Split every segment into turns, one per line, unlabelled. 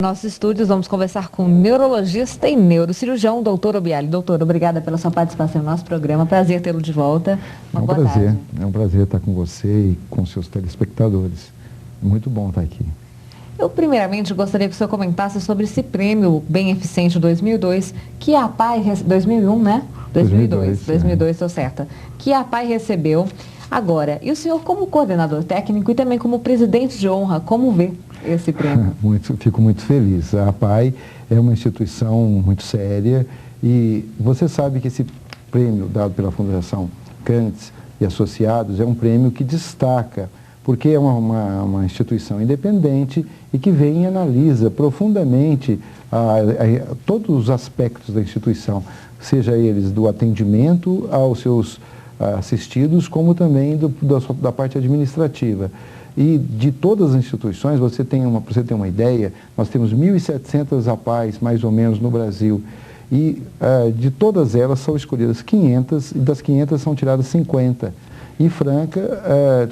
Nossos estúdios, vamos conversar com o neurologista e neurocirurgião, doutor Obiali. Doutor, obrigada pela sua participação no nosso programa. Prazer tê-lo de volta. Boa tarde.
É um prazer estar com você e com seus telespectadores. Muito bom estar aqui.
Eu, primeiramente, gostaria que o senhor comentasse sobre esse prêmio Bem Eficiente 2002, que a APAI... 2001, né? 2002, estou certa. Que a APAI recebeu agora. E o senhor, como coordenador técnico e também como presidente de honra, como vê esse prêmio?
Fico muito feliz. A APAI é uma instituição muito séria e você sabe que esse prêmio dado pela Fundação Cândice e Associados é um prêmio que destaca, porque é uma instituição independente e que vem e analisa profundamente todos os aspectos da instituição, seja eles do atendimento aos seus assistidos, como também da parte administrativa. E de todas as instituições, para você ter uma ideia, nós temos 1.700 APAIs, mais ou menos, no Brasil. E de todas elas são escolhidas 500, e das 500 são tiradas 50. E Franca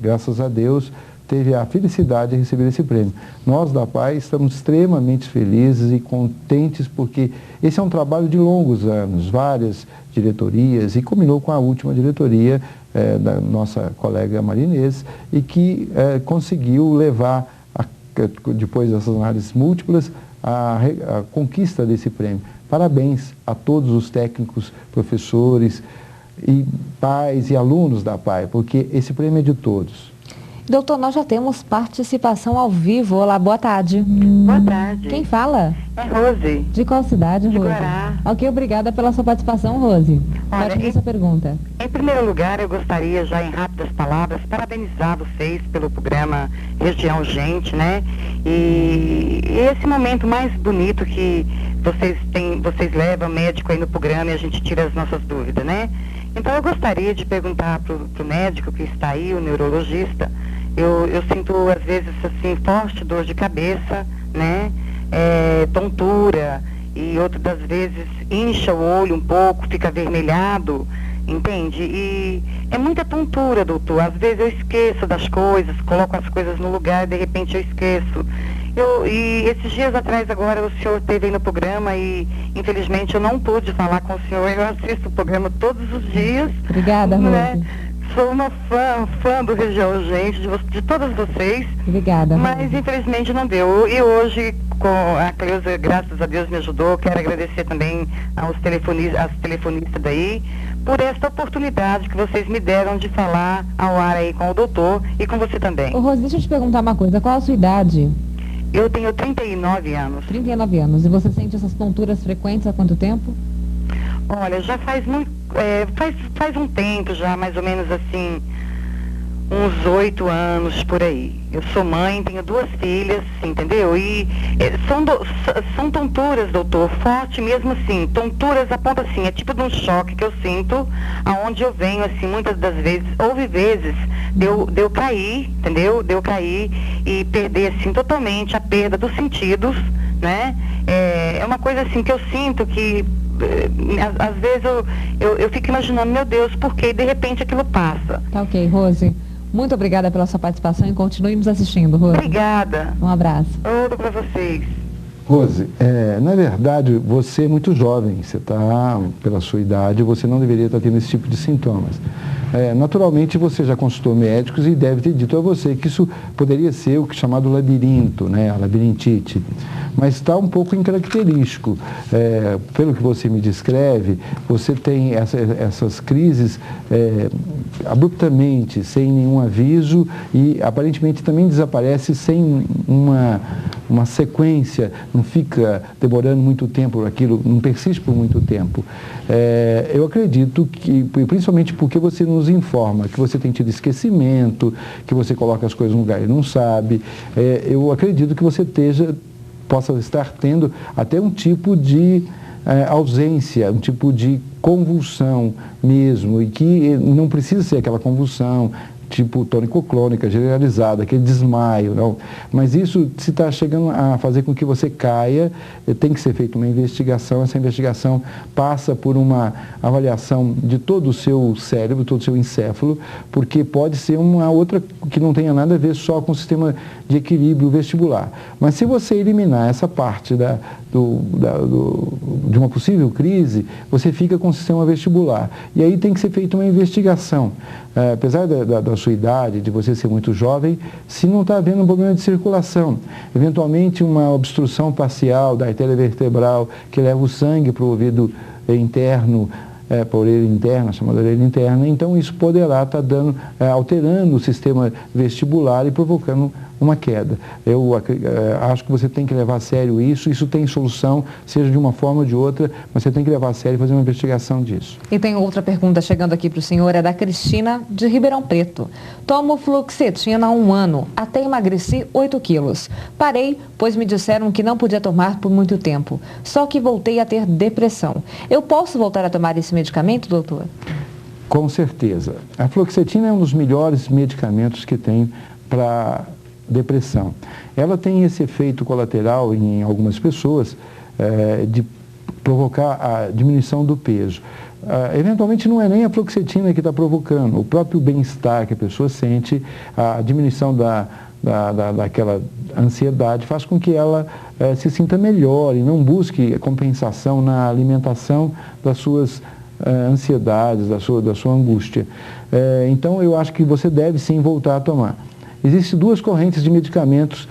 graças a Deus, teve a felicidade de receber esse prêmio. Nós da APAI estamos extremamente felizes e contentes porque esse é um trabalho de longos anos, várias diretorias, e combinou com a última diretoria da nossa colega Marinês, e que conseguiu levar, depois dessas análises múltiplas, a conquista desse prêmio. Parabéns a todos os técnicos, professores, e pais e alunos da APAI, porque esse prêmio é de todos.
Doutor, nós já temos participação ao vivo. Olá, boa tarde.
Boa tarde.
Quem fala?
É Rose.
De qual cidade, Rose?
De Guará.
Ok, obrigada pela sua participação, Rose.
Olha,
Pode fazer sua pergunta.
Em primeiro lugar, eu gostaria, já em rápidas palavras, parabenizar vocês pelo programa Região Gente, né? E esse momento mais bonito que vocês levam médico aí no programa e a gente tira as nossas dúvidas, né? Então eu gostaria de perguntar pro médico que está aí, o neurologista, eu sinto às vezes assim, forte dor de cabeça, né? Tontura, e outras das vezes incha o olho um pouco, fica avermelhado, entende? E é muita tontura, doutor. Às vezes eu esqueço das coisas, coloco as coisas no lugar e de repente eu esqueço. E esses dias atrás agora o senhor esteve aí no programa e infelizmente eu não pude falar com o senhor. Eu assisto o programa todos os dias.
Obrigada, Rose.
Né? Sou uma fã do Região Gente, de todas vocês.
Obrigada,
mas
Rose.
infelizmente não deu. E hoje, com a Cleusa, graças a Deus, me ajudou. Quero agradecer também às telefonistas daí por esta oportunidade que vocês me deram de falar ao ar aí com o doutor e com você também.
Ô, Rose, deixa eu te perguntar uma coisa. Qual a sua idade?
Eu tenho 39 anos.
39 anos. E você sente essas tonturas frequentes há quanto tempo?
Olha, já faz muito... faz um tempo já, mais ou menos assim, uns 8 anos por aí. Eu sou mãe, tenho 2 filhas, entendeu? E são tonturas, doutor, forte mesmo assim, tonturas a ponto assim, é tipo de um choque que eu sinto, aonde eu venho assim, muitas das vezes, houve vezes de eu cair, entendeu? De eu cair e perder assim totalmente a perda dos sentidos, né? É uma coisa assim que eu sinto que às vezes eu fico imaginando, meu Deus, por que de repente aquilo passa.
Tá ok, Rose. Muito obrigada pela sua participação e continue nos assistindo, Rose.
Obrigada.
Um abraço.
Outro para vocês.
Rose, na verdade, você é muito jovem, você está, pela sua idade, você não deveria estar tendo esse tipo de sintomas. Naturalmente, você já consultou médicos e deve ter dito a você que isso poderia ser o que é chamado labirinto, né, a labirintite. Mas está um pouco incaracterístico. Pelo que você me descreve, você tem essas crises abruptamente, sem nenhum aviso, e aparentemente também desaparece sem uma sequência, não fica demorando muito tempo aquilo, não persiste por muito tempo. Eu acredito que, principalmente porque você nos informa que você tem tido esquecimento, que você coloca as coisas no lugar e não sabe, eu acredito que você possa estar tendo até um tipo de ausência, um tipo de convulsão mesmo, e que não precisa ser aquela convulsão tipo tonicoclônica generalizada, aquele desmaio, não. Mas isso, se está chegando a fazer com que você caia, tem que ser feita uma investigação. Essa investigação passa por uma avaliação de todo o seu cérebro, todo o seu encéfalo, porque pode ser uma outra que não tenha nada a ver só com o sistema de equilíbrio vestibular. Mas se você eliminar essa parte de uma possível crise, você fica com o sistema vestibular. E aí tem que ser feita uma investigação. Apesar da sua idade, de você ser muito jovem, se não está havendo um problema de circulação, eventualmente uma obstrução parcial da artéria vertebral que leva o sangue para o ouvido interno, para a orelha interna, chamada orelha interna, então isso poderá estar alterando o sistema vestibular e provocando uma queda. Eu acho que você tem que levar a sério isso tem solução, seja de uma forma ou de outra, mas você tem que levar a sério e fazer uma investigação disso.
E tem outra pergunta chegando aqui para o senhor, é da Cristina, de Ribeirão Preto. Tomo fluoxetina há 1 ano, até emagreci 8 quilos. Parei, pois me disseram que não podia tomar por muito tempo, só que voltei a ter depressão. Eu posso voltar a tomar esse medicamento, doutor?
Com certeza. A fluoxetina é um dos melhores medicamentos que tem para depressão. Ela tem esse efeito colateral em algumas pessoas de provocar a diminuição do peso. Eventualmente não é nem a fluoxetina que está provocando, o próprio bem-estar que a pessoa sente, a diminuição daquela ansiedade faz com que ela se sinta melhor e não busque compensação na alimentação das suas ansiedades, da sua angústia. Então eu acho que você deve sim voltar a tomar. Existem 2 correntes de medicamentos,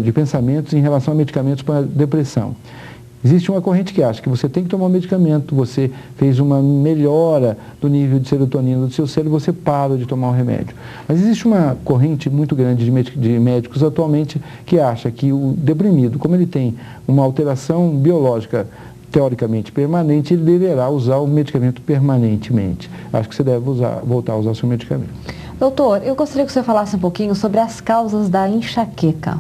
de pensamentos em relação a medicamentos para depressão. Existe uma corrente que acha que você tem que tomar um medicamento, você fez uma melhora do nível de serotonina do seu cérebro, você para de tomar o remédio. Mas existe uma corrente muito grande de médicos atualmente que acha que o deprimido, como ele tem uma alteração biológica teoricamente permanente, ele deverá usar o medicamento permanentemente. Acho que você deve voltar a usar o seu medicamento.
Doutor, eu gostaria que você falasse um pouquinho sobre as causas da enxaqueca.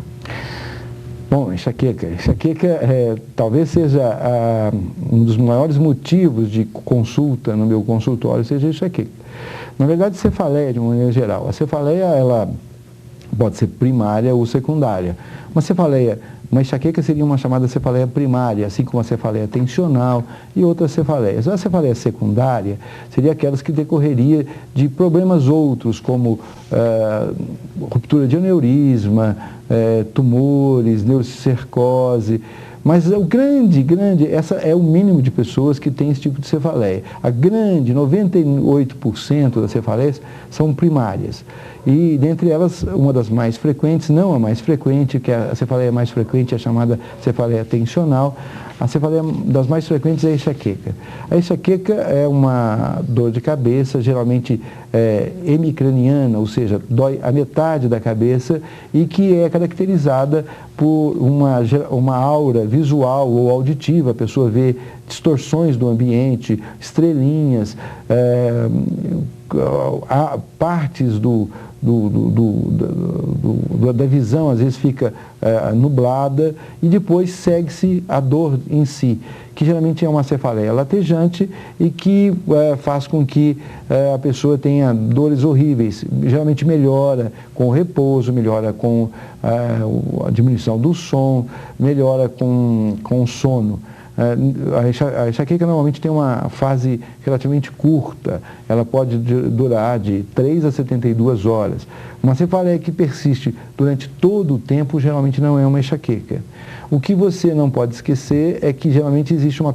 Bom, enxaqueca talvez seja um dos maiores motivos de consulta no meu consultório, seja enxaqueca. Na verdade, cefaleia de uma maneira geral. A cefaleia, ela pode ser primária ou secundária. Uma enxaqueca seria uma chamada cefaleia primária, assim como a cefaleia tensional e outras cefaleias. A cefaleia secundária seria aquelas que decorreria de problemas outros, como ruptura de aneurisma, tumores, neurocicercose. Mas o essa é o mínimo de pessoas que têm esse tipo de cefaleia. A grande, 98% das cefaleias são primárias. E, dentre elas, uma das mais frequentes, não a mais frequente, que a cefaleia mais frequente é chamada cefaleia tensional. A cefaleia das mais frequentes é a enxaqueca. A enxaqueca é uma dor de cabeça, geralmente hemicraniana, ou seja, dói a metade da cabeça e que é caracterizada por uma aura visual ou auditiva. A pessoa vê distorções do ambiente, estrelinhas, partes da visão às vezes fica nublada e depois segue-se a dor em si, que geralmente é uma cefaleia latejante e que faz com que a pessoa tenha dores horríveis. Geralmente melhora com o repouso, melhora com a diminuição do som, melhora com o sono. A enxaqueca normalmente tem uma fase relativamente curta, ela pode durar de 3 a 72 horas. Uma cefaleia que persiste durante todo o tempo geralmente não é uma enxaqueca. O que você não pode esquecer é que geralmente existe uma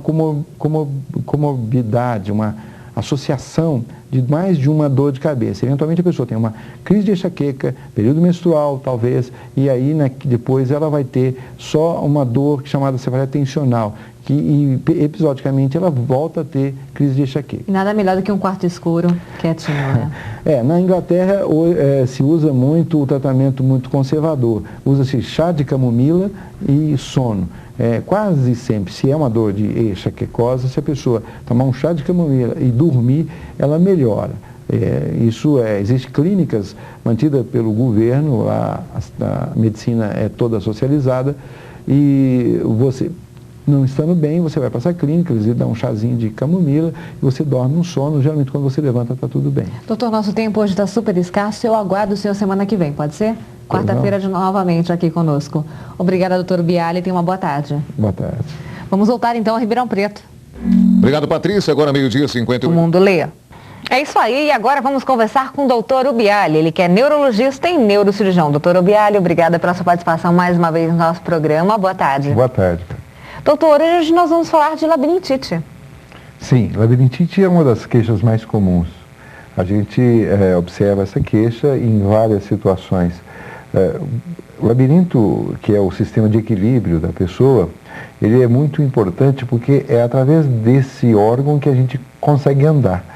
comorbidade, uma associação de mais de uma dor de cabeça. Eventualmente a pessoa tem uma crise de enxaqueca, período menstrual talvez, e aí depois ela vai ter só uma dor chamada cefaleia tensional, e episodicamente ela volta a ter crise de enxaqueca.
E nada melhor do que um quarto escuro, quietinho, né?
Na Inglaterra se usa muito o tratamento muito conservador. Usa-se chá de camomila e sono. Quase sempre, se é uma dor de enxaquecose, se a pessoa tomar um chá de camomila e dormir, ela melhora. Existem clínicas mantidas pelo governo, a medicina é toda socializada e não estando bem, você vai para essa clínica, eles dão um chazinho de camomila e você dorme um sono. Geralmente quando você levanta está tudo bem.
Doutor, nosso tempo hoje está super escasso. Eu aguardo o senhor semana que vem, pode ser? Quarta-feira novamente aqui conosco. Obrigada, doutor Biali. Tenha uma boa tarde.
Boa tarde.
Vamos voltar então a Ribeirão Preto.
Obrigado, Patrícia. Agora meio-dia 58.
O mundo lê. É isso aí, e agora vamos conversar com o doutor Ubiali, ele que é neurologista e neurocirurgião. Doutor Ubiali, obrigada pela sua participação mais uma vez no nosso programa. Boa tarde.
Boa tarde.
Doutor, hoje nós vamos falar de labirintite.
Sim, labirintite é uma das queixas mais comuns. A gente observa essa queixa em várias situações. O labirinto, que é o sistema de equilíbrio da pessoa, ele é muito importante porque é através desse órgão que a gente consegue andar.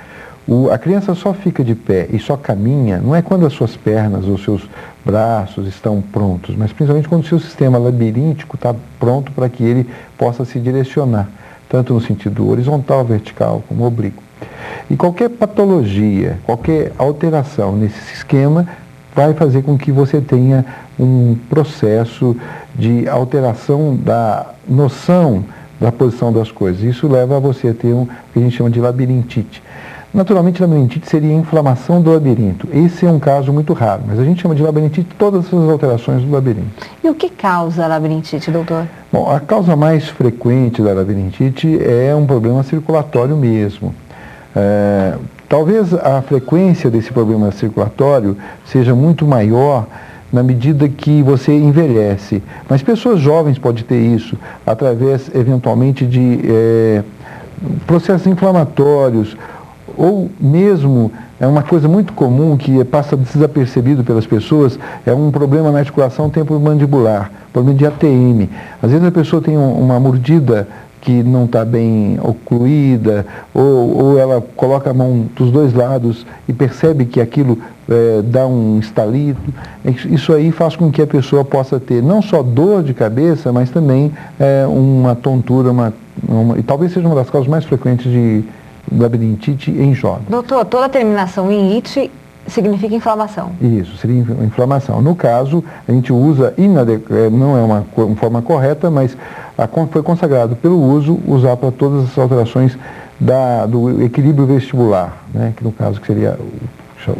A criança só fica de pé e só caminha, não é quando as suas pernas ou seus braços estão prontos, mas principalmente quando o seu sistema labiríntico está pronto para que ele possa se direcionar, tanto no sentido horizontal, vertical, como oblíquo. E qualquer patologia, qualquer alteração nesse esquema vai fazer com que você tenha um processo de alteração da noção da posição das coisas. Isso leva a você a ter o que a gente chama de labirintite. Naturalmente, labirintite seria a inflamação do labirinto. Esse é um caso muito raro, mas a gente chama de labirintite todas as alterações do labirinto.
E o que causa a labirintite, doutor?
Bom, a causa mais frequente da labirintite é um problema circulatório mesmo. Talvez a frequência desse problema circulatório seja muito maior na medida que você envelhece. Mas pessoas jovens podem ter isso através, eventualmente, de processos inflamatórios, ou mesmo, é uma coisa muito comum que passa desapercebido pelas pessoas, é um problema na articulação temporomandibular, problema de ATM. Às vezes a pessoa tem uma mordida que não está bem ocluída, ou ela coloca a mão dos dois lados e percebe que aquilo dá um estalito. Isso aí faz com que a pessoa possa ter não só dor de cabeça, mas também uma tontura, e talvez seja uma das causas mais frequentes de labirintite em jovens.
Doutor, toda terminação em ite significa inflamação.
Isso, seria inflamação. No caso, a gente usa, não é uma forma correta, mas foi consagrado pelo uso, usar para todas as alterações do equilíbrio vestibular, né, que no caso que seria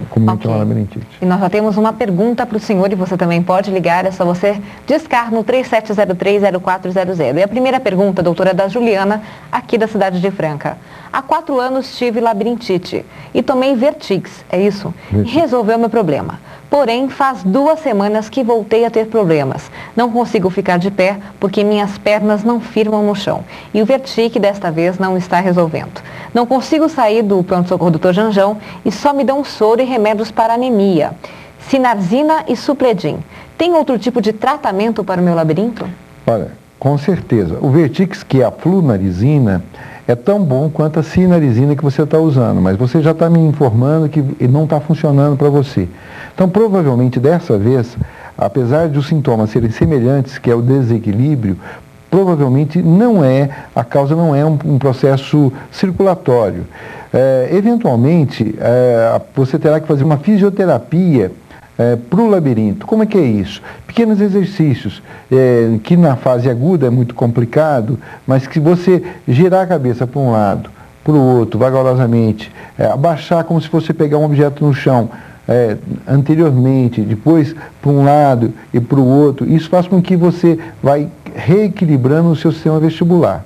comumente uma labirintite.
E nós já temos uma pergunta para o senhor e você também pode ligar, é só você discar no 3703-0400. E a primeira pergunta, doutora, é da Juliana, aqui da cidade de Franca. Há 4 anos tive labirintite e tomei Vertix, é isso? E resolveu meu problema. Porém, faz 2 semanas que voltei a ter problemas. Não consigo ficar de pé porque minhas pernas não firmam no chão. E o Vertix desta vez não está resolvendo. Não consigo sair do pronto-socorro do Dr. Janjão e só me dão soro e remédios para anemia. Sinarzina e Supledin. Tem outro tipo de tratamento para o meu labirinto?
Olha, com certeza. O Vertix, que é a flunarizina, é tão bom quanto a sinarizina que você está usando, mas você já está me informando que não está funcionando para você. Então, provavelmente, dessa vez, apesar de os sintomas serem semelhantes, que é o desequilíbrio, provavelmente a causa não é um processo circulatório. Eventualmente, você terá que fazer uma fisioterapia para o labirinto. Como é que é isso? Pequenos exercícios, que na fase aguda é muito complicado, mas que você girar a cabeça para um lado, para o outro, vagarosamente, abaixar como se fosse pegar um objeto no chão, anteriormente, depois para um lado e para o outro, isso faz com que você vai reequilibrando o seu sistema vestibular.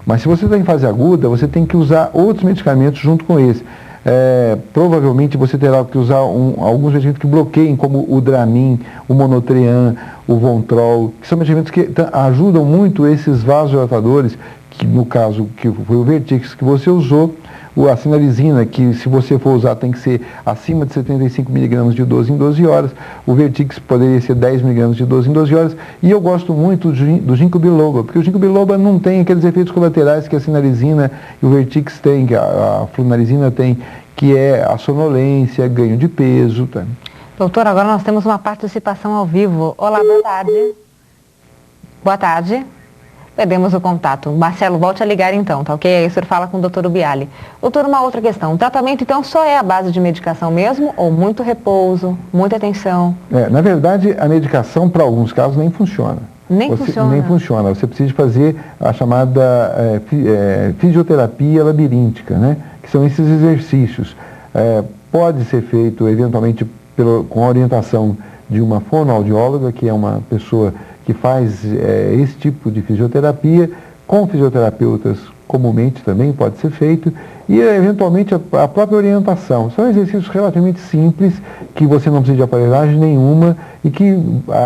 Mas se você está em fase aguda, você tem que usar outros medicamentos junto com esse. Provavelmente você terá que usar alguns medicamentos que bloqueiem, como o Dramin, o Monotrean, o Vontrol, que são medicamentos que ajudam muito esses vasodilatadores, que no caso que foi o Vertix que você usou, a sinarizina, que se você for usar tem que ser acima de 75 mg de 12 em 12 horas, o Vertix poderia ser 10 mg de 12 em 12 horas, e eu gosto muito do ginkgo biloba, porque o ginkgo biloba não tem aqueles efeitos colaterais que a sinarizina e o Vertix têm, que a flunarizina tem, que é a sonolência, ganho de peso. Tá?
Doutor, agora nós temos uma participação ao vivo. Olá, boa tarde. Boa tarde. Perdemos o contato. Marcelo, volte a ligar então, tá ok? Aí o senhor fala com o doutor Ubiali. Doutor, uma outra questão. O tratamento então só é a base de medicação mesmo ou muito repouso, muita atenção?
Na verdade, a medicação para alguns casos nem funciona.
Nem funciona?
Nem funciona. Você precisa fazer a chamada fisioterapia labiríntica, né? Que são esses exercícios. Pode ser feito, eventualmente, com a orientação de uma fonoaudióloga, que é uma pessoa que faz esse tipo de fisioterapia, com fisioterapeutas comumente também pode ser feito, e eventualmente a própria orientação. São exercícios relativamente simples, que você não precisa de aparelhagem nenhuma e que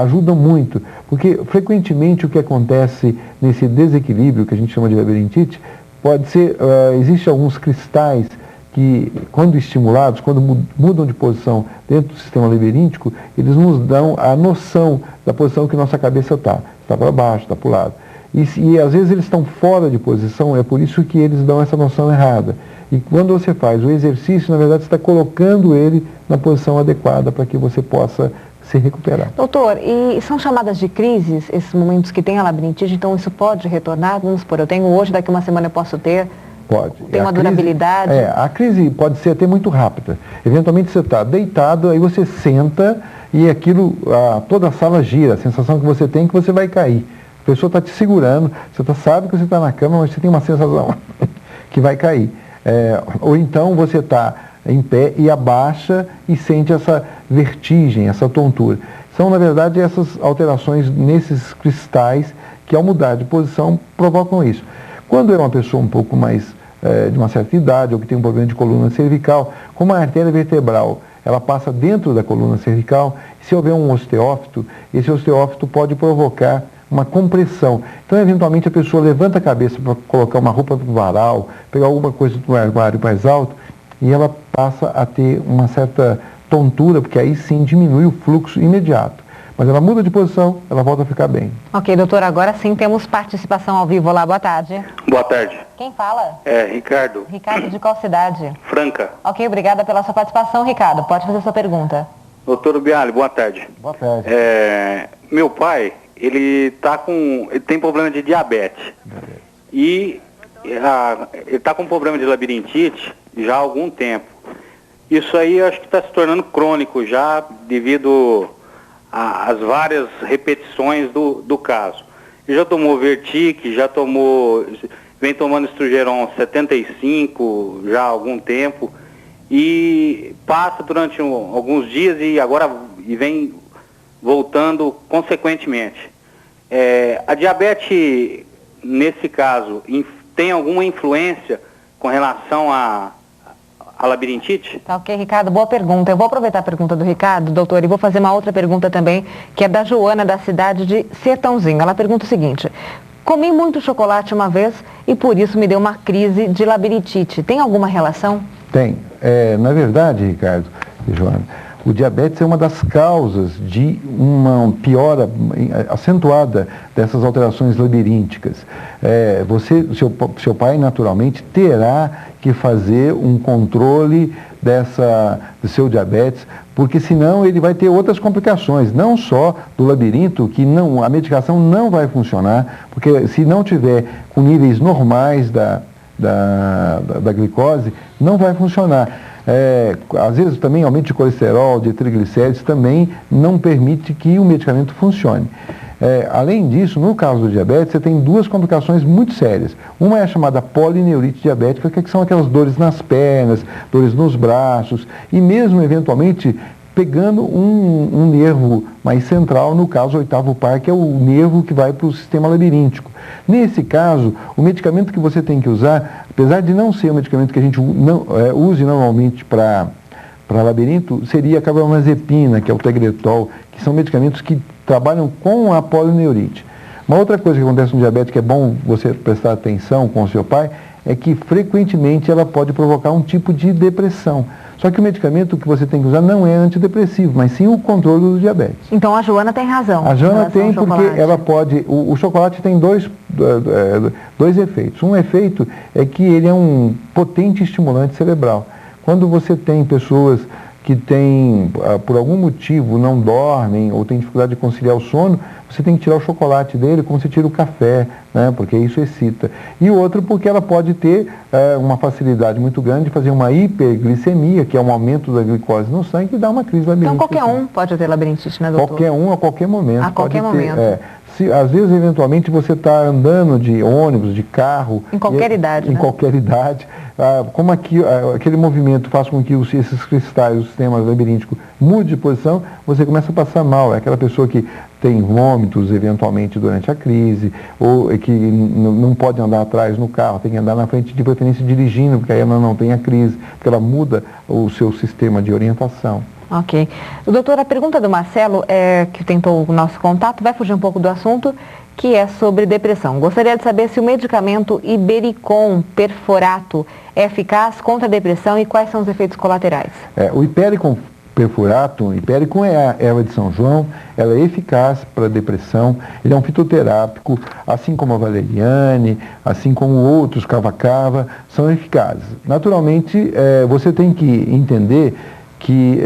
ajudam muito, porque frequentemente o que acontece nesse desequilíbrio, que a gente chama de labirintite, pode ser, existem alguns cristais que, quando estimulados, quando mudam de posição dentro do sistema labiríntico, eles nos dão a noção da posição que nossa cabeça está. Está para baixo, está para o lado. E às vezes eles estão fora de posição, é por isso que eles dão essa noção errada. E quando você faz o exercício, na verdade, você está colocando ele na posição adequada para que você possa se recuperar.
Doutor, e são chamadas de crises, esses momentos que tem a labirintite, então isso pode retornar? Vamos supor, eu tenho hoje, daqui uma semana eu posso ter?
Pode.
Tem uma durabilidade?
A crise pode ser até muito rápida. Eventualmente você está deitado, aí você senta e aquilo, toda a sala gira, a sensação que você tem é que você vai cair. A pessoa está te segurando, você sabe que você está na cama, mas você tem uma sensação que vai cair. Ou então você está em pé e abaixa e sente essa vertigem, essa tontura. São, na verdade, essas alterações nesses cristais que, ao mudar de posição, provocam isso. Quando é uma pessoa um pouco mais de uma certa idade ou que tem um problema de coluna cervical, como a artéria vertebral ela passa dentro da coluna cervical, se houver um osteófito, esse osteófito pode provocar uma compressão. Então, eventualmente, a pessoa levanta a cabeça para colocar uma roupa do varal, pegar alguma coisa do armário mais alto, e ela passa a ter uma certa tontura, porque aí sim diminui o fluxo imediato. Mas ela muda de posição, ela volta a ficar bem.
Ok, doutor, agora sim temos participação ao vivo. Olá, boa tarde.
Boa tarde.
Quem fala?
Ricardo.
Ricardo, de qual cidade?
Franca.
Ok, obrigada pela sua participação, Ricardo. Pode fazer sua pergunta.
Doutor Biali, boa tarde.
Boa tarde.
Meu pai, ele tem problema de diabetes. E ele está com problema de labirintite já há algum tempo. Isso aí eu acho que está se tornando crônico já devido às várias repetições do caso. Ele já tomou Vertic, vem tomando Estrugeron 75 já há algum tempo e passa durante alguns dias e vem voltando consequentemente. A diabetes, nesse caso, tem alguma influência com relação à labirintite?
Tá, ok, Ricardo, boa pergunta. Eu vou aproveitar a pergunta do Ricardo, doutor, e vou fazer uma outra pergunta também, que é da Joana, da cidade de Sertãozinho. Ela pergunta o seguinte: comi muito chocolate uma vez e por isso me deu uma crise de labirintite. Tem alguma relação?
Tem. Na verdade, Ricardo e Joana, o diabetes é uma das causas de uma piora acentuada dessas alterações labirínticas. Seu pai naturalmente terá que fazer um controle do seu diabetes, porque senão ele vai ter outras complicações, não só do labirinto, que a medicação não vai funcionar, porque se não tiver com níveis normais da glicose, não vai funcionar. Às vezes também aumento de colesterol, de triglicéridos, também não permite que o medicamento funcione. Além disso, no caso do diabetes, você tem duas complicações muito sérias. Uma é a chamada polineurite diabética, que são aquelas dores nas pernas, dores nos braços, e mesmo eventualmente pegando um nervo mais central, no caso o oitavo par, que é o nervo que vai para o sistema labiríntico. Nesse caso, o medicamento que você tem que usar, apesar de não ser um medicamento que a gente use normalmente para labirinto, seria a carbamazepina, que é o Tegretol, que são medicamentos que trabalham com a polineurite. Uma outra coisa que acontece no diabetes, que é bom você prestar atenção com o seu pai, é que frequentemente ela pode provocar um tipo de depressão. Só que o medicamento que você tem que usar não é antidepressivo, mas sim o controle do diabetes.
Então a Joana tem razão.
A Joana tem porque ela pode... O chocolate tem dois efeitos. Um efeito é que ele é um potente estimulante cerebral. Quando você tem pessoas que por algum motivo, não dormem ou têm dificuldade de conciliar o sono, você tem que tirar o chocolate dele como você tira o café, né? Porque isso excita. E outro porque ela pode ter uma facilidade muito grande de fazer uma hiperglicemia, que é um aumento da glicose no sangue e dá uma crise labiríntica.
Então qualquer um pode ter labirintite, né, doutor?
Qualquer um, a qualquer momento.
A qualquer momento.
Às vezes, eventualmente, você está andando de ônibus, de carro...
Em qualquer idade,
Em
né?
qualquer idade. Como aquele movimento faz com que esses cristais, o sistema labiríntico, mude de posição, você começa a passar mal. É aquela pessoa que tem vômitos, eventualmente, durante a crise, ou que não pode andar atrás no carro, tem que andar na frente, de preferência dirigindo, porque aí ela não tem a crise, porque ela muda o seu sistema de orientação.
Ok. Doutor, a pergunta do Marcelo, que tentou o nosso contato, vai fugir um pouco do assunto, que é sobre depressão. Gostaria de saber se o medicamento Ibericon perfurato é eficaz contra a depressão e quais são os efeitos colaterais.
O Ibericon perfurato, Ibericon é a erva de São João, ela é eficaz para a depressão, ele é um fitoterápico, assim como a valeriane, assim como outros cava-cava, são eficazes. Naturalmente, você tem que entender que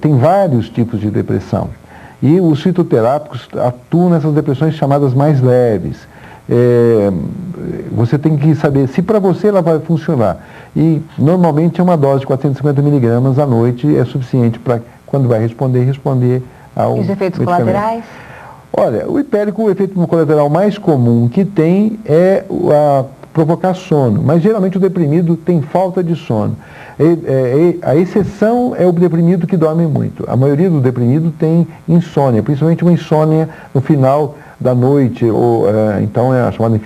tem vários tipos de depressão. E os fitoterápicos atuam nessas depressões chamadas mais leves. Você tem que saber se para você ela vai funcionar. E normalmente uma dose de 450 miligramas à noite é suficiente para, quando vai responder ao
E os efeitos
medicamento.
colaterais?
Olha, o hipérico, o efeito colateral mais comum que tem é provocar sono, mas geralmente o deprimido tem falta de sono. A exceção é o deprimido que dorme muito. A maioria do deprimido tem insônia, principalmente uma insônia no final da noite, então é a chamada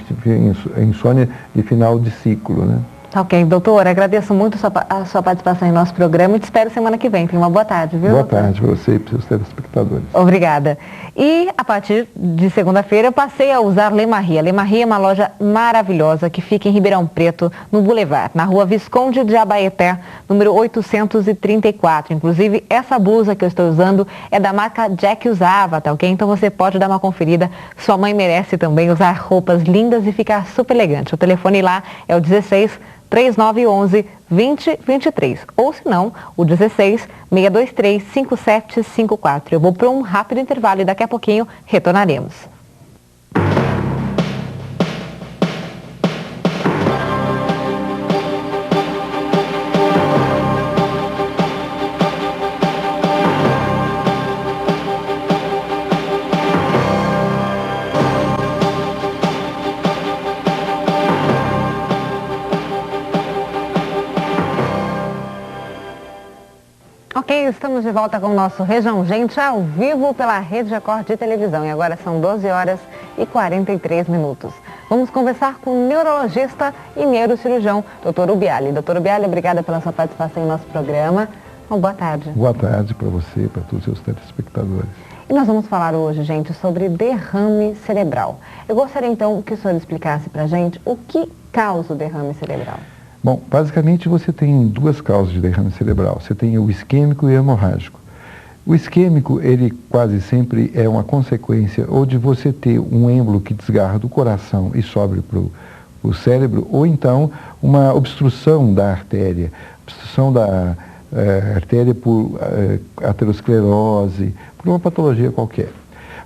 insônia de final de ciclo, né?
Ok, doutor, agradeço muito a sua participação em nosso programa e te espero semana que vem. Tenha uma boa tarde, viu?
Boa tarde para você e para os seus telespectadores.
Obrigada. E a partir de segunda-feira eu passei a usar Le Marie. A Le Marie é uma loja maravilhosa que fica em Ribeirão Preto, no Boulevard, na rua Visconde de Abaeté, número 834. Inclusive, essa blusa que eu estou usando é da marca Jack usava, tá ok? Então você pode dar uma conferida. Sua mãe merece também usar roupas lindas e ficar super elegante. O telefone lá é o 16-3911-2023. Ou se não, o 16-623-5754. Eu vou para um rápido intervalo e daqui a pouquinho retornaremos. Ok, estamos de volta com o nosso Região Gente ao vivo pela Rede Record de televisão. E agora são 12 horas e 43 minutos. Vamos conversar com o neurologista e neurocirurgião, Dr. Ubiali. Dr. Ubiali, obrigada pela sua participação em nosso programa. Bom, boa tarde.
Boa tarde para você e para todos os seus telespectadores.
E nós vamos falar hoje, gente, sobre derrame cerebral. Eu gostaria então que o senhor explicasse para a gente o que causa o derrame cerebral.
Bom, basicamente você tem duas causas de derrame cerebral. Você tem o isquêmico e o hemorrágico. O isquêmico, ele quase sempre é uma consequência ou de você ter um êmbolo que desgarra do coração e sobe para o cérebro, ou então uma obstrução da artéria. Obstrução da artéria por aterosclerose, por uma patologia qualquer.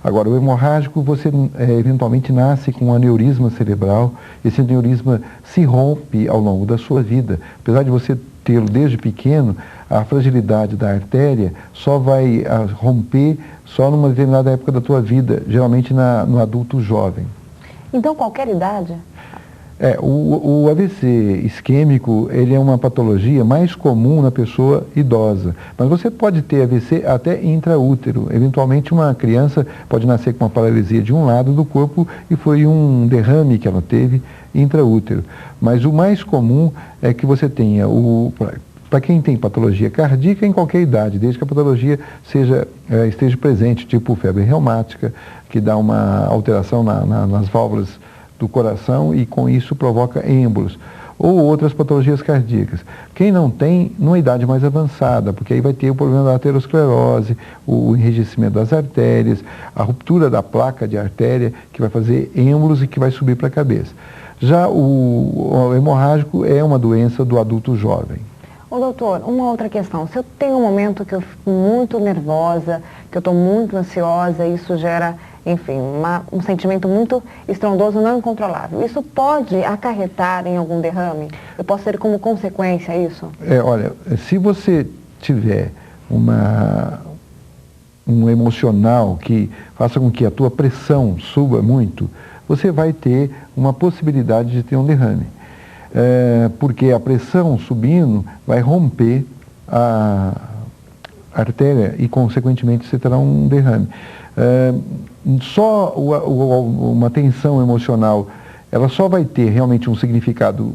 Agora, o hemorrágico, você eventualmente nasce com um aneurisma cerebral, esse aneurisma se rompe ao longo da sua vida. Apesar de você tê-lo desde pequeno, a fragilidade da artéria só vai romper só numa determinada época da tua vida, geralmente no adulto jovem.
Então, qualquer idade?
O AVC isquêmico, ele é uma patologia mais comum na pessoa idosa, mas você pode ter AVC até intraútero. Eventualmente uma criança pode nascer com uma paralisia de um lado do corpo e foi um derrame que ela teve intraútero. Mas o mais comum é que você tenha, para quem tem patologia cardíaca em qualquer idade, desde que a patologia esteja presente, tipo febre reumática, que dá uma alteração nas válvulas do coração e com isso provoca êmbolos, ou outras patologias cardíacas. Quem não tem, numa idade mais avançada, porque aí vai ter o problema da aterosclerose, o enrijecimento das artérias, a ruptura da placa de artéria, que vai fazer êmbolos e que vai subir para a cabeça. Já o hemorrágico é uma doença do adulto jovem.
Ô doutor, uma outra questão. Se eu tenho um momento que eu fico muito nervosa, que eu estou muito ansiosa, isso gera
enfim, um sentimento muito estrondoso, não incontrolável. Isso pode acarretar em algum derrame? Eu posso ter como consequência isso?
Olha, se você tiver um emocional que faça com que a tua pressão suba muito, você vai ter uma possibilidade de ter um derrame. Porque a pressão subindo vai romper a artéria e, consequentemente, você terá um derrame. Só uma tensão emocional, ela só vai ter realmente um significado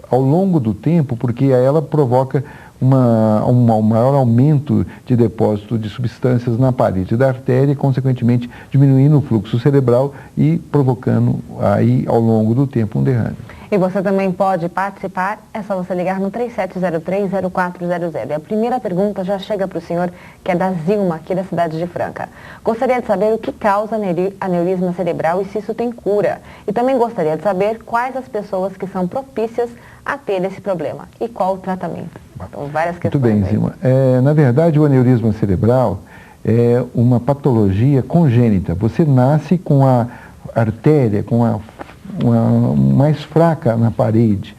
ao longo do tempo, porque ela provoca um maior aumento de depósito de substâncias na parede da artéria, consequentemente diminuindo o fluxo cerebral e provocando aí ao longo do tempo um derrame.
E você também pode participar, é só você ligar no 3703-0400. E a primeira pergunta já chega para o senhor, que é da Zilma, aqui da cidade de Franca. Gostaria de saber o que causa aneurisma cerebral e se isso tem cura. E também gostaria de saber quais as pessoas que são propícias a ter esse problema e qual o tratamento. Então, várias questões.
Muito bem, Zilma. Na verdade, o aneurisma cerebral é uma patologia congênita. Você nasce com a artéria, mais fraca na parede.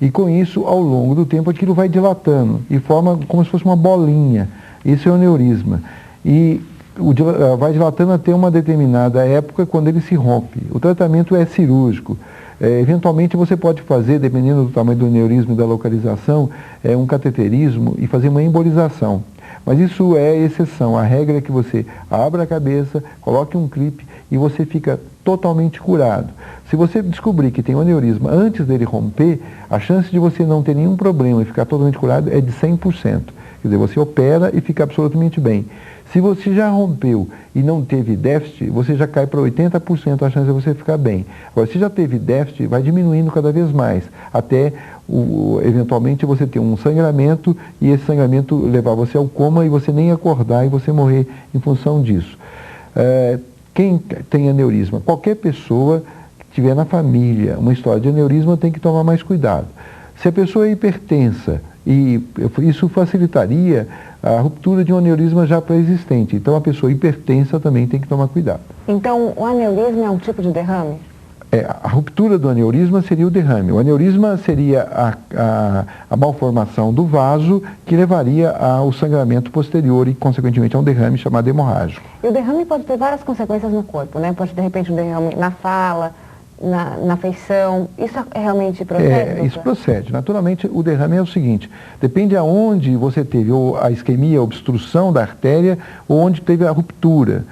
E com isso, ao longo do tempo, aquilo vai dilatando e forma como se fosse uma bolinha. Isso é o aneurisma. E vai dilatando até uma determinada época, quando ele se rompe. O tratamento é cirúrgico. Eventualmente você pode fazer, dependendo do tamanho do aneurisma e da localização, um cateterismo e fazer uma embolização. Mas isso é exceção. A regra é que você abra a cabeça, coloque um clipe e você fica totalmente curado. Se você descobrir que tem um aneurisma antes dele romper, a chance de você não ter nenhum problema e ficar totalmente curado é de 100%. Quer dizer, você opera e fica absolutamente bem. Se você já rompeu e não teve déficit, você já cai para 80% a chance de você ficar bem. Agora, se já teve déficit, vai diminuindo cada vez mais, até eventualmente você ter um sangramento e esse sangramento levar você ao coma e você nem acordar e você morrer em função disso. Quem tem aneurisma, qualquer pessoa que tiver na família uma história de aneurisma tem que tomar mais cuidado. Se a pessoa é hipertensa, e isso facilitaria a ruptura de um aneurisma já pré-existente. Então, a pessoa hipertensa também tem que tomar cuidado.
Então, o aneurisma é um tipo de derrame?
A ruptura do aneurisma seria o derrame. O aneurisma seria a malformação do vaso que levaria ao sangramento posterior e, consequentemente, a um derrame chamado hemorrágico.
E o derrame pode ter várias consequências no corpo, né? Pode, de repente, um derrame na fala, na feição. Isso realmente procede?
Isso procede. Naturalmente, o derrame é o seguinte, depende aonde você teve ou a isquemia, a obstrução da artéria, ou onde teve a ruptura.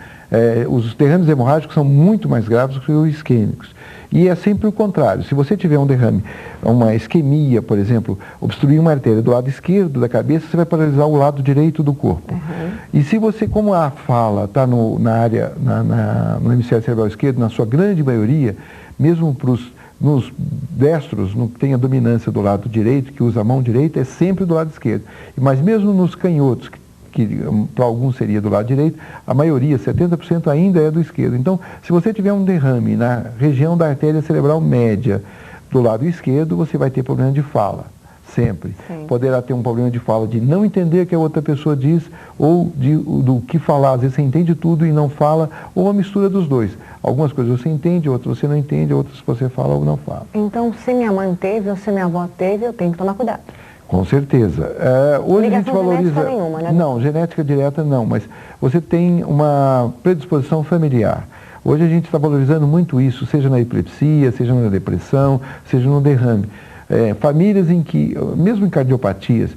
Os derrames hemorrágicos são muito mais graves do que os isquêmicos. E é sempre o contrário. Se você tiver um derrame, uma isquemia, por exemplo, obstruir uma artéria do lado esquerdo da cabeça, você vai paralisar o lado direito do corpo. Uhum. E se você, como a fala está no hemisfério cerebral esquerdo, na sua grande maioria, mesmo nos destros, não tem a dominância do lado direito, que usa a mão direita, é sempre do lado esquerdo. Mas mesmo nos canhotos, que para alguns seria do lado direito, a maioria, 70% ainda é do esquerdo. Então, se você tiver um derrame na região da artéria cerebral média do lado esquerdo, você vai ter problema de fala, sempre. Sim. Poderá ter um problema de fala de não entender o que a outra pessoa diz, ou do que falar. Às vezes você entende tudo e não fala, ou uma mistura dos dois. Algumas coisas você entende, outras você não entende, outras você fala ou não fala.
Então, se minha mãe teve ou se minha avó teve, eu tenho que tomar cuidado.
Com certeza. Hoje a gente valoriza...
Genética nenhuma, né?
Não, genética direta não, mas você tem uma predisposição familiar. Hoje a gente está valorizando muito isso, seja na epilepsia, seja na depressão, seja no derrame. Famílias em que, mesmo em cardiopatias,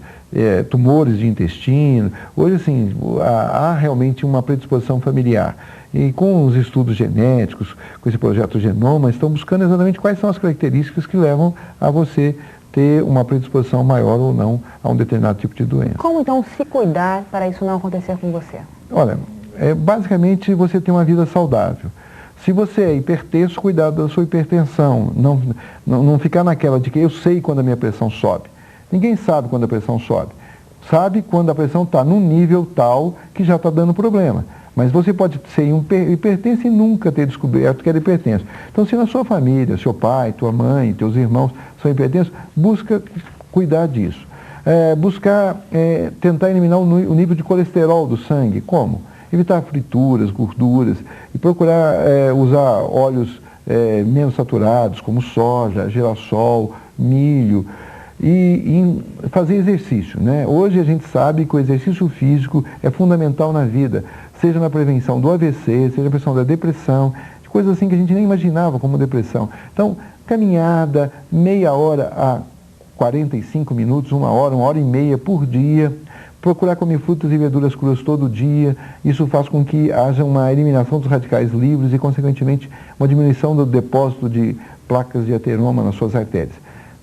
tumores de intestino, hoje assim, há realmente uma predisposição familiar. E com os estudos genéticos, com esse projeto Genoma, estão buscando exatamente quais são as características que levam a você ter uma predisposição maior ou não a um determinado tipo de doença.
Como então se cuidar para isso não acontecer com você?
Olha, basicamente você tem uma vida saudável. Se você é hipertenso, cuidado da sua hipertensão. Não ficar naquela de que eu sei quando a minha pressão sobe. Ninguém sabe quando a pressão sobe. Sabe quando a pressão está num nível tal que já está dando problema. Mas você pode ser hipertenso e nunca ter descoberto que era hipertenso. Então, se na sua família, seu pai, tua mãe, teus irmãos são hipertensos, busca cuidar disso. Tentar eliminar o nível de colesterol do sangue. Como? evitar frituras, gorduras e procurar usar óleos menos saturados, como soja, girassol, milho, e fazer exercício, né? Hoje a gente sabe que o exercício físico é fundamental na vida, seja na prevenção do AVC, seja na prevenção da depressão, de coisas assim que a gente nem imaginava como depressão. Então, caminhada, meia hora a 45 minutos, uma hora e meia por dia, procurar comer frutas e verduras cruas todo dia, isso faz com que haja uma eliminação dos radicais livres e, consequentemente, uma diminuição do depósito de placas de ateroma nas suas artérias.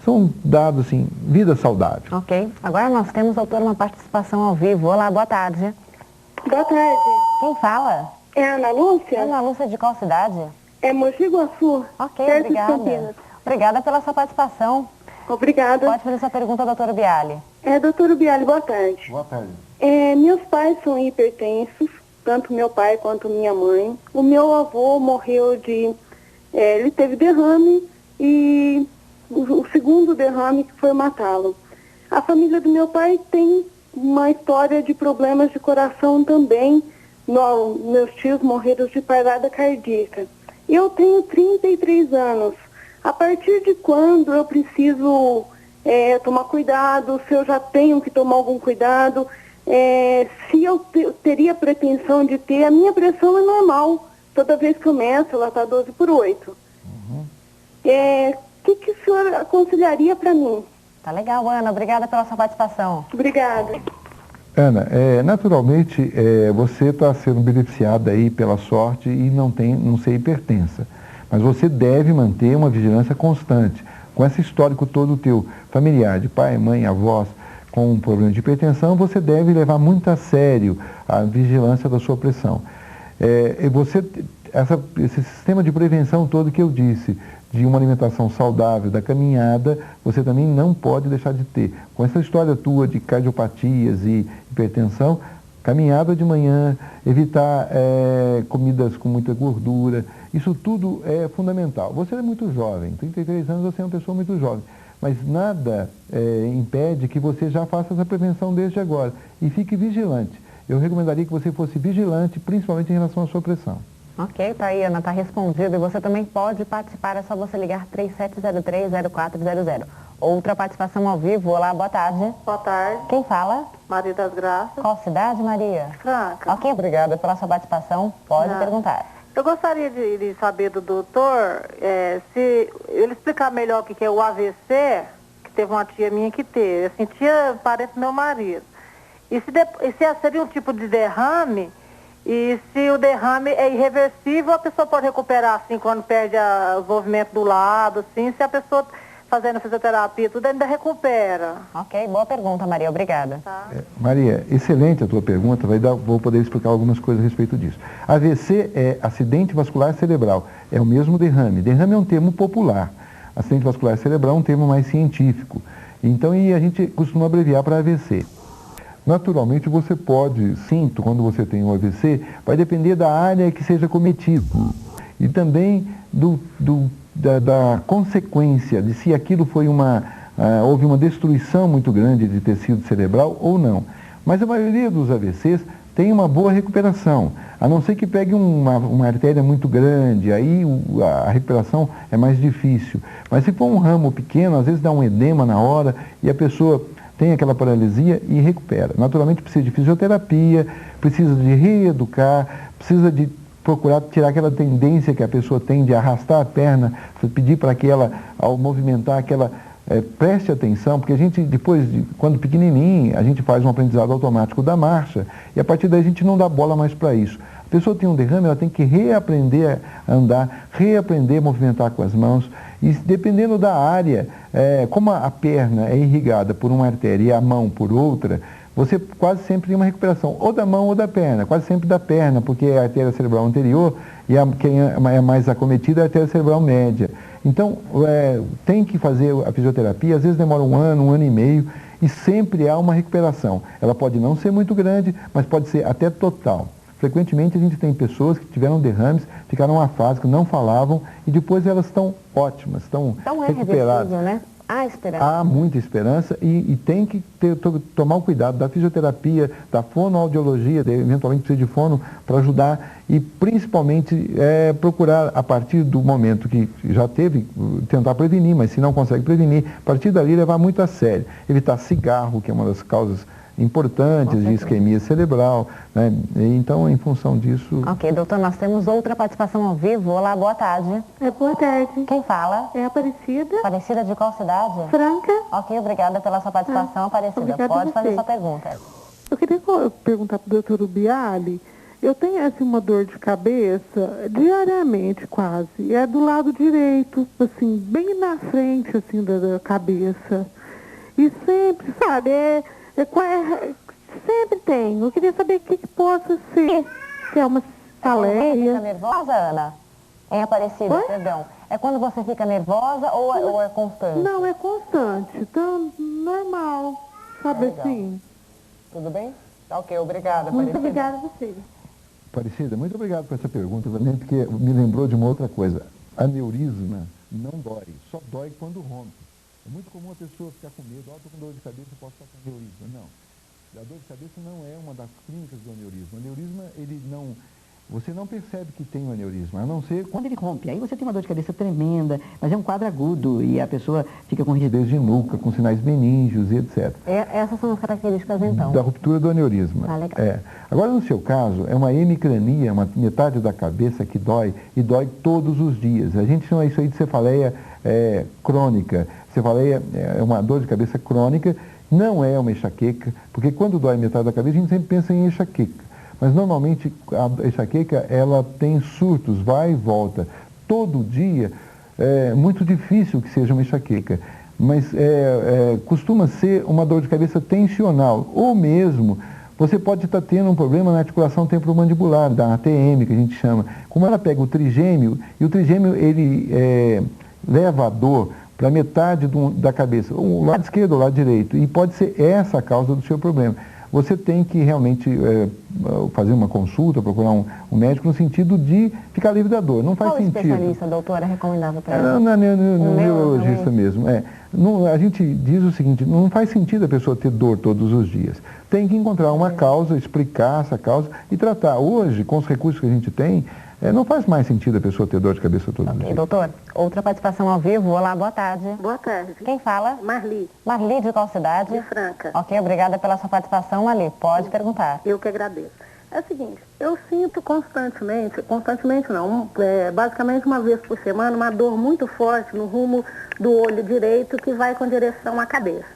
São dados, assim, vida saudável.
Ok. Agora nós temos, doutor, uma participação ao vivo. Olá, boa tarde.
Boa tarde.
Quem fala?
É a Ana Lúcia?
Ana Lúcia de qual cidade?
É Mogi Guaçu.
Ok,
perto
obrigada.
de Campinas.
Obrigada pela sua participação.
Obrigada.
Pode fazer sua pergunta ao doutor Biali.
Doutor Biali, boa tarde.
Boa tarde.
Meus pais são hipertensos, tanto meu pai quanto minha mãe. O meu avô morreu de... ele teve derrame e o segundo derrame que foi matá-lo. A família do meu pai tem uma história de problemas de coração também. Meus tios morreram de parada cardíaca. Eu tenho 33 anos. A partir de quando eu preciso tomar cuidado, se eu já tenho que tomar algum cuidado, se eu teria pretensão de ter, a minha pressão é normal. Toda vez que eu meço, ela está 12/8. O que o senhor aconselharia para mim?
Tá legal, Ana. Obrigada pela sua participação.
Obrigada.
Ana, naturalmente você está sendo beneficiada aí pela sorte e não ser hipertensa. Mas você deve manter uma vigilância constante. Com esse histórico todo teu familiar, de pai, mãe, avós, com um problema de hipertensão, você deve levar muito a sério a vigilância da sua pressão. Esse sistema de prevenção todo que eu disse, de uma alimentação saudável, da caminhada, você também não pode deixar de ter. Com essa história tua de cardiopatias e hipertensão, caminhada de manhã, evitar comidas com muita gordura, isso tudo é fundamental. Você é muito jovem, 33 anos, você é uma pessoa muito jovem, mas nada impede que você já faça essa prevenção desde agora e fique vigilante. Eu recomendaria que você fosse vigilante, principalmente em relação à sua pressão.
Ok, tá aí, Ana, está respondido. E você também pode participar, é só você ligar 3703-0400. Outra participação ao vivo. Olá, boa tarde.
Boa tarde.
Quem fala?
Maria das Graças.
Qual cidade, Maria?
Franca.
Ok, obrigada pela sua participação. Pode perguntar.
Eu gostaria de saber do doutor, se ele explicar melhor o que é o AVC, que teve uma tia minha que teve. Assim, tia parente do meu marido. E se seria um tipo de derrame, e se o derrame é irreversível, a pessoa pode recuperar, assim, quando perde os movimentos do lado, assim, se a pessoa fazendo fisioterapia, tudo ainda recupera.
Ok, boa pergunta, Maria, obrigada.
Tá.
Maria, excelente a tua pergunta, vou poder explicar algumas coisas a respeito disso. AVC é acidente vascular cerebral, é o mesmo derrame. Derrame é um termo popular, acidente vascular cerebral é um termo mais científico. Então, e a gente costuma abreviar para AVC. Naturalmente, você pode, sim, quando você tem um AVC, vai depender da área que seja cometido e também da consequência de se aquilo foi houve uma destruição muito grande de tecido cerebral ou não. Mas a maioria dos AVCs tem uma boa recuperação, a não ser que pegue uma artéria muito grande, aí a recuperação é mais difícil. Mas se for um ramo pequeno, às vezes dá um edema na hora e a pessoa tem aquela paralisia e recupera. Naturalmente precisa de fisioterapia, precisa de reeducar, precisa de procurar tirar aquela tendência que a pessoa tem de arrastar a perna, pedir para que ela, ao movimentar, que ela preste atenção, porque a gente, depois, quando pequenininho, a gente faz um aprendizado automático da marcha e a partir daí a gente não dá bola mais para isso. A pessoa tem um derrame, ela tem que reaprender a andar, reaprender a movimentar com as mãos e dependendo da área, como a perna é irrigada por uma artéria e a mão por outra, você quase sempre tem uma recuperação, ou da mão ou da perna, quase sempre da perna, porque é a artéria cerebral anterior e quem é mais acometida é a artéria cerebral média. Então, tem que fazer a fisioterapia, às vezes demora um ano e meio, e sempre há uma recuperação. Ela pode não ser muito grande, mas pode ser até total. Frequentemente a gente tem pessoas que tiveram derrames, ficaram afásicas, não falavam, e depois elas estão ótimas, estão recuperadas.
Reversível, né? Há esperança?
Há muita esperança e tem que tomar o cuidado da fisioterapia, da fonoaudiologia, eventualmente precisa de fono para ajudar e principalmente procurar a partir do momento que já teve, tentar prevenir, mas se não consegue prevenir, a partir dali levar muito a sério. Evitar cigarro, que é uma das causas importantes de isquemia cerebral, né? Então, em função disso...
Ok, doutor, nós temos outra participação ao vivo. Olá, boa tarde.
Boa tarde.
Quem fala?
É Aparecida.
Aparecida de qual cidade?
Franca.
Ok, obrigada pela sua participação, Aparecida.
Obrigada
Pode
a
fazer
você.
sua pergunta.
Eu queria perguntar para o doutor Ubiali. Eu tenho assim, uma dor de cabeça diariamente quase. É do lado direito, assim, bem na frente assim, da cabeça. E sempre, sabe, sempre tem. Eu queria saber o que possa ser. Se é uma
Você fica
caleia.
nervosa, Ana? É Aparecida,
Oi?
perdão. É quando você fica nervosa ou é constante?
Não, é constante. Então, normal. Sabe
Legal.
assim?
Tudo bem? Ok, obrigada,
Muito
Aparecida.
obrigada a você.
Aparecida, muito obrigado por essa pergunta, também, porque me lembrou de uma outra coisa. Aneurisma não dói, só dói quando rompe. É muito comum a pessoa ficar com medo, estou com dor de cabeça, posso estar com aneurisma. Não, a dor de cabeça não é uma das clínicas do aneurisma. O aneurisma, você não percebe que tem um aneurisma, a não ser quando ele rompe. Aí você tem uma dor de cabeça tremenda, mas é um quadro agudo e a pessoa fica com rigidez de nuca, com sinais meníngeos e etc.
Essas são as características, então.
Da ruptura do aneurisma.
Ah, legal.
Agora, no seu caso, é uma hemicrania, uma metade da cabeça que dói, e dói todos os dias. A gente chama isso aí de cefaleia crônica. Cefaleia é uma dor de cabeça crônica, não é uma enxaqueca, porque quando dói metade da cabeça, a gente sempre pensa em enxaqueca. Mas, normalmente, a enxaqueca, ela tem surtos, vai e volta. Todo dia, é muito difícil que seja uma enxaqueca. Mas costuma ser uma dor de cabeça tensional, ou mesmo você pode estar tendo um problema na articulação temporomandibular, da ATM, que a gente chama. Como ela pega o trigêmeo, e o trigêmeo ele leva a dor para metade da cabeça, o lado esquerdo ou o lado direito, e pode ser essa a causa do seu problema. Você tem que realmente fazer uma consulta, procurar um médico no sentido de ficar livre da dor. Não faz
Qual
sentido.
especialista, doutora, é recomendável para ela?
No neurologista mesmo. A gente diz o seguinte, não faz sentido a pessoa ter dor todos os dias. Tem que encontrar uma causa, explicar essa causa e tratar. Hoje, com os recursos que a gente tem, não faz mais sentido a pessoa ter dor de cabeça todos os dias.
Doutor, outra participação ao vivo. Olá, boa tarde.
Boa tarde.
Quem fala?
Marli,
Marli, de qual cidade?
de Franca.
Ok, obrigada pela sua participação, Marli. Pode perguntar.
Eu que agradeço. É o seguinte, eu sinto constantemente não, basicamente uma vez por semana, uma dor muito forte no rumo do olho direito que vai com direção à cabeça.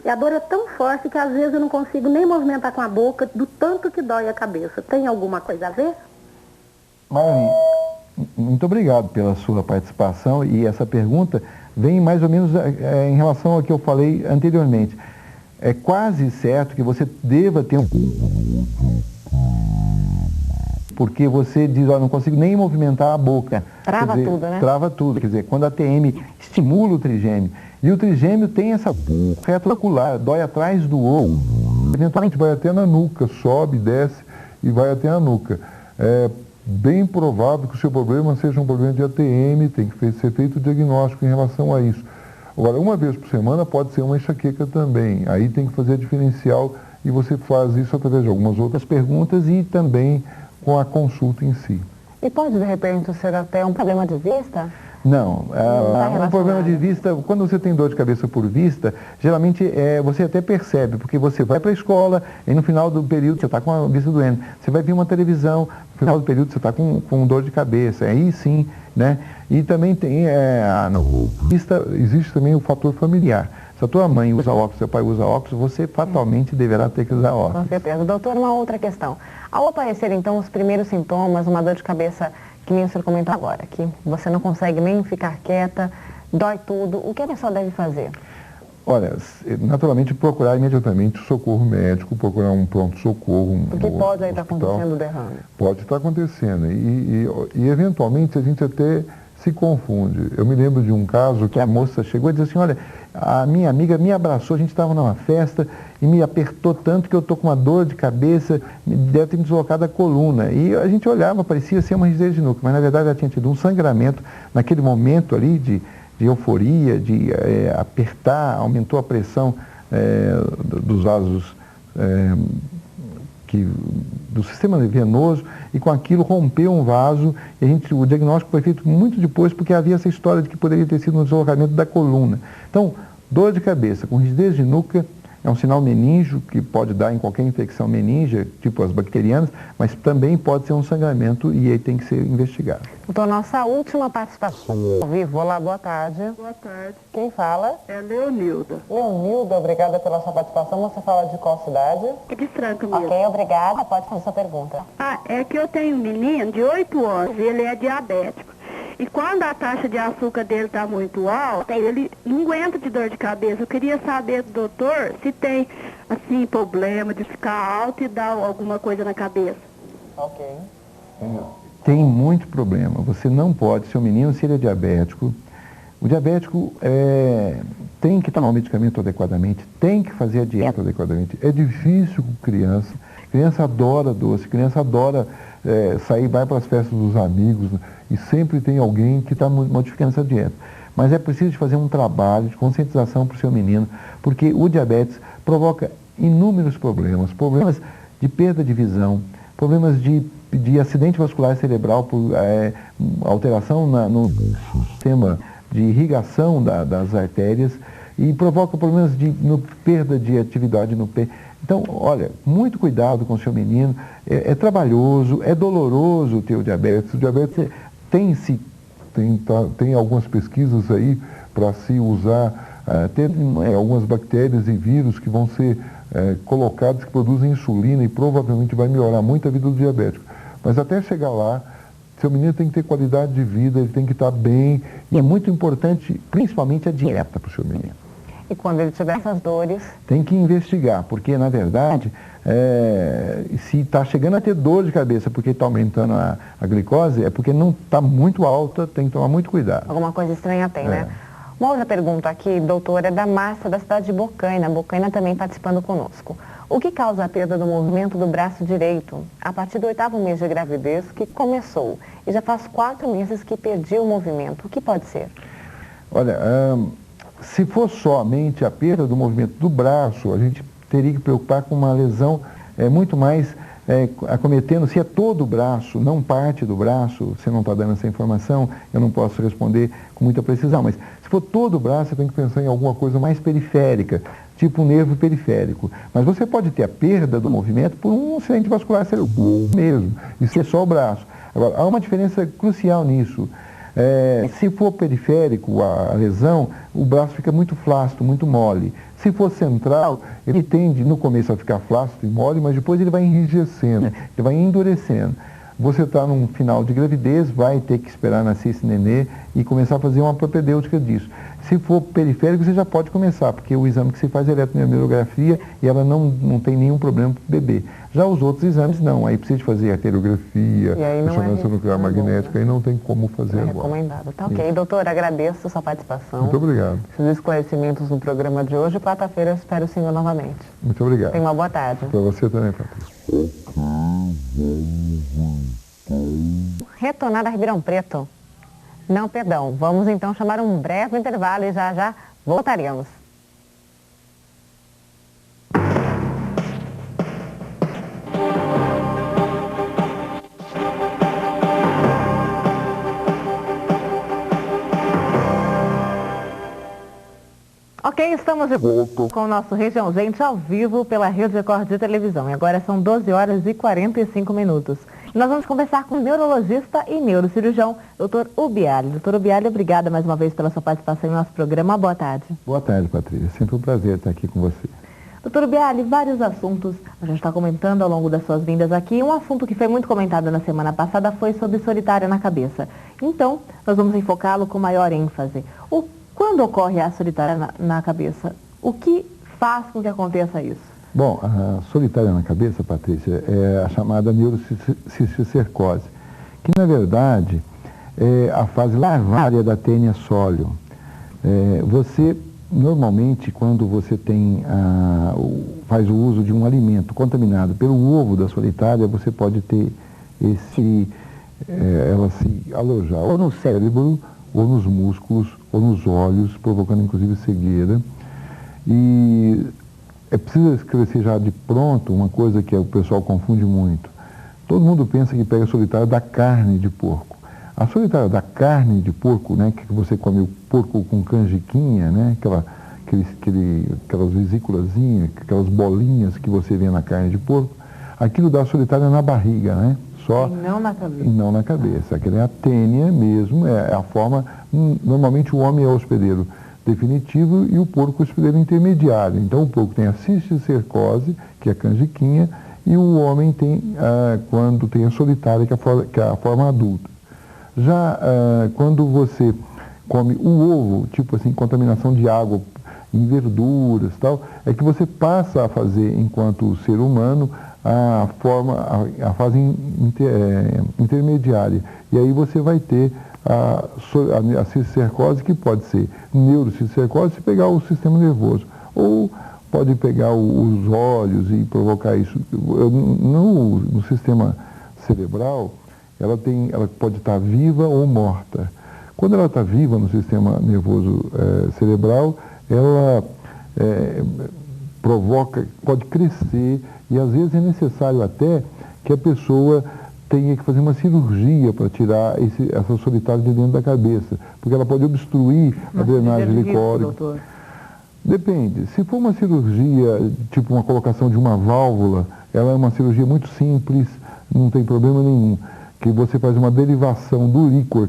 E a dor é tão forte que às vezes eu não consigo nem movimentar com a boca do tanto que dói a cabeça. Tem alguma coisa a ver?
Marli, muito obrigado pela sua participação e essa pergunta vem mais ou menos em relação ao que eu falei anteriormente. É quase certo que você deva ter porque você diz, não consigo nem movimentar a boca.
Trava tudo, né?
Trava tudo. Quer dizer, quando a TM estimula o trigêmeo, e o trigêmeo tem essa reto ocular, dói atrás do olho. Eventualmente vai até na nuca, sobe, desce e vai até a nuca. É bem provável que o seu problema seja um problema de ATM, tem que ser feito o diagnóstico em relação a isso. Agora, uma vez por semana pode ser uma enxaqueca também. Aí tem que fazer a diferencial e você faz isso através de algumas outras perguntas e também com a consulta em si.
E pode, de repente, ser até um problema de vista?
Não,
tá
um problema de vista, quando você tem dor de cabeça por vista, geralmente você até percebe, porque você vai para a escola e no final do período você está com a vista doendo. Você vai ver uma televisão, no final do período você está com dor de cabeça, aí sim, né? E também tem, existe também o fator familiar. Se a tua mãe usa óculos, seu pai usa óculos, você fatalmente deverá ter que usar óculos.
Com certeza. Doutor, uma outra questão. Ao aparecer, então, os primeiros sintomas, uma dor de cabeça, que nem o senhor comentou agora, que você não consegue nem ficar quieta, dói tudo, o que a pessoa deve fazer?
Olha, naturalmente procurar imediatamente o socorro médico, procurar um pronto-socorro.
Porque pode aí estar acontecendo o derrame.
Pode estar acontecendo. E eventualmente a gente até se confunde. Eu me lembro de um caso que a moça chegou e disse assim, olha, a minha amiga me abraçou, a gente estava numa festa e me apertou tanto que eu estou com uma dor de cabeça, deve ter me deslocado a coluna. E a gente olhava, parecia ser uma rigidez de nuca, mas na verdade ela tinha tido um sangramento naquele momento ali euforia, de apertar, aumentou a pressão dos vasos do sistema venoso, e com aquilo rompeu um vaso, e o diagnóstico foi feito muito depois, porque havia essa história de que poderia ter sido um deslocamento da coluna. Então, dor de cabeça com rigidez de nuca é um sinal meníngeo que pode dar em qualquer infecção meníngea, tipo as bacterianas, mas também pode ser um sangramento e aí tem que ser investigado.
Então, nossa última participação ao vivo. Olá, boa tarde.
Boa tarde.
Quem fala?
É Leonilda.
Leonilda, obrigada pela sua participação. Você fala de qual cidade?
É de Franca mesmo.
Ok, obrigada. Pode fazer sua pergunta.
É que eu tenho um menino de 8 anos e ele é diabético. E quando a taxa de açúcar dele está muito alta, ele não aguenta de dor de cabeça. Eu queria saber do doutor se tem, assim, problema de ficar alto e dar alguma coisa na cabeça.
Ok.
Tem muito problema. Você não pode, seu menino, se ele é diabético, o diabético tem que tomar o medicamento adequadamente, tem que fazer a dieta adequadamente. É difícil com criança. Criança adora doce, criança adora sair, vai para as festas dos amigos, e sempre tem alguém que está modificando essa dieta. Mas é preciso fazer um trabalho de conscientização para o seu menino, porque o diabetes provoca inúmeros problemas, problemas de perda de visão, problemas de acidente vascular cerebral por alteração no sistema de irrigação das artérias, e provoca problemas de perda de atividade no pé. Então, olha, muito cuidado com o seu menino. É trabalhoso, é doloroso ter o diabetes. O diabetes tem algumas pesquisas aí para se usar, tem algumas bactérias e vírus que vão ser colocados, que produzem insulina, e provavelmente vai melhorar muito a vida do diabético. Mas até chegar lá, seu menino tem que ter qualidade de vida, ele tem que estar bem, e é muito importante, principalmente, a dieta para o seu menino.
E quando ele tiver essas dores?
Tem que investigar, porque, na verdade, se está chegando a ter dor de cabeça porque está aumentando a glicose, é porque não está muito alta, tem que tomar muito cuidado.
Alguma coisa estranha tem, né? Uma outra pergunta aqui, doutora, é da Márcia, da cidade de Bocaina. Bocaina também participando conosco. O que causa a perda do movimento do braço direito a partir do 8º mês de gravidez que começou? E já faz 4 meses que perdi o movimento. O que pode ser?
Olha, se for somente a perda do movimento do braço, a gente teria que preocupar com uma lesão muito mais acometendo, se é todo o braço, não parte do braço. Você não está dando essa informação, eu não posso responder com muita precisão, mas se for todo o braço, você tem que pensar em alguma coisa mais periférica, tipo um nervo periférico. Mas você pode ter a perda do movimento por um acidente vascular cerebral mesmo, isso é só o braço. Agora, há uma diferença crucial nisso. Se for periférico a lesão, o braço fica muito flácido, muito mole. Se for central, ele tende no começo a ficar flácido e mole, mas depois ele vai enrijecendo, ele vai endurecendo. Você está num final de gravidez, vai ter que esperar nascer esse nenê e começar a fazer uma propedêutica disso. Se for periférico, você já pode começar, porque o exame que você faz é eletromiografia e ela não tem nenhum problema para o bebê. Já os outros exames não, aí precisa de fazer arteriografia, ressonância nuclear magnética, aí não tem como fazer agora.
Recomendado. Tá ok, doutora, agradeço a sua participação.
Muito obrigado.
Os esclarecimentos no programa de hoje. Quarta-feira eu espero o senhor novamente.
Muito obrigado.
Tenha uma boa tarde.
Para você também, Patrícia.
Retornar a Ribeirão Preto. Não, perdão. Vamos então chamar um breve intervalo e já voltaremos. Ok, estamos de volta com o nosso Região Gente ao vivo pela Rede Record de televisão. E agora são 12 horas e 45 minutos. E nós vamos conversar com o neurologista e neurocirurgião, Dr. Ubiali. Dr. Ubiali, obrigada mais uma vez pela sua participação em nosso programa. Boa tarde.
Boa tarde, Patrícia. Sempre um prazer estar aqui com você.
Dr. Ubiali, vários assuntos a gente está comentando ao longo das suas vindas aqui. Um assunto que foi muito comentado na semana passada foi sobre solitária na cabeça. Então, nós vamos enfocá-lo com maior ênfase. Quando ocorre a solitária na cabeça, o que faz com que aconteça isso?
Bom, a solitária na cabeça, Patrícia, é a chamada neurocisticercose, que na verdade é a fase larvária da tênia sóleo. Você, normalmente, quando você faz o uso de um alimento contaminado pelo ovo da solitária, você pode ter ela se alojar ou no cérebro ou nos músculos, ou nos olhos, provocando inclusive cegueira. E é preciso esclarecer já de pronto uma coisa que o pessoal confunde muito. Todo mundo pensa que pega solitária da carne de porco. A solitária da carne de porco, né, que você come o porco com canjiquinha, né, aquelas vesículazinhas, aquelas bolinhas que você vê na carne de porco, aquilo dá solitária na barriga, né? Só,
e não na cabeça.
E não na cabeça. Aquela é a tênia mesmo, é a forma. Normalmente o homem é o hospedeiro definitivo e o porco é o hospedeiro intermediário. Então o porco tem a cisticercose, que é a canjiquinha, e o homem tem, quando tem a solitária, que é a forma adulta. Já quando você come o ovo, tipo assim, contaminação de água em verduras e tal, é que você passa a fazer, enquanto ser humano, a fase intermediária. E aí você vai ter a cisticercose, que pode ser neurocisticercose, se pegar o sistema nervoso, ou pode pegar os olhos e provocar isso. No sistema cerebral, ela pode estar viva ou morta. Quando ela está viva no sistema nervoso cerebral, ela pode crescer, e às vezes é necessário até que a pessoa tenha que fazer uma cirurgia para tirar essa solitária de dentro da cabeça, porque ela pode obstruir a drenagem licórica. Depende. Se for uma cirurgia, tipo uma colocação de uma válvula, ela é uma cirurgia muito simples, não tem problema nenhum. Que você faz uma derivação do líquor,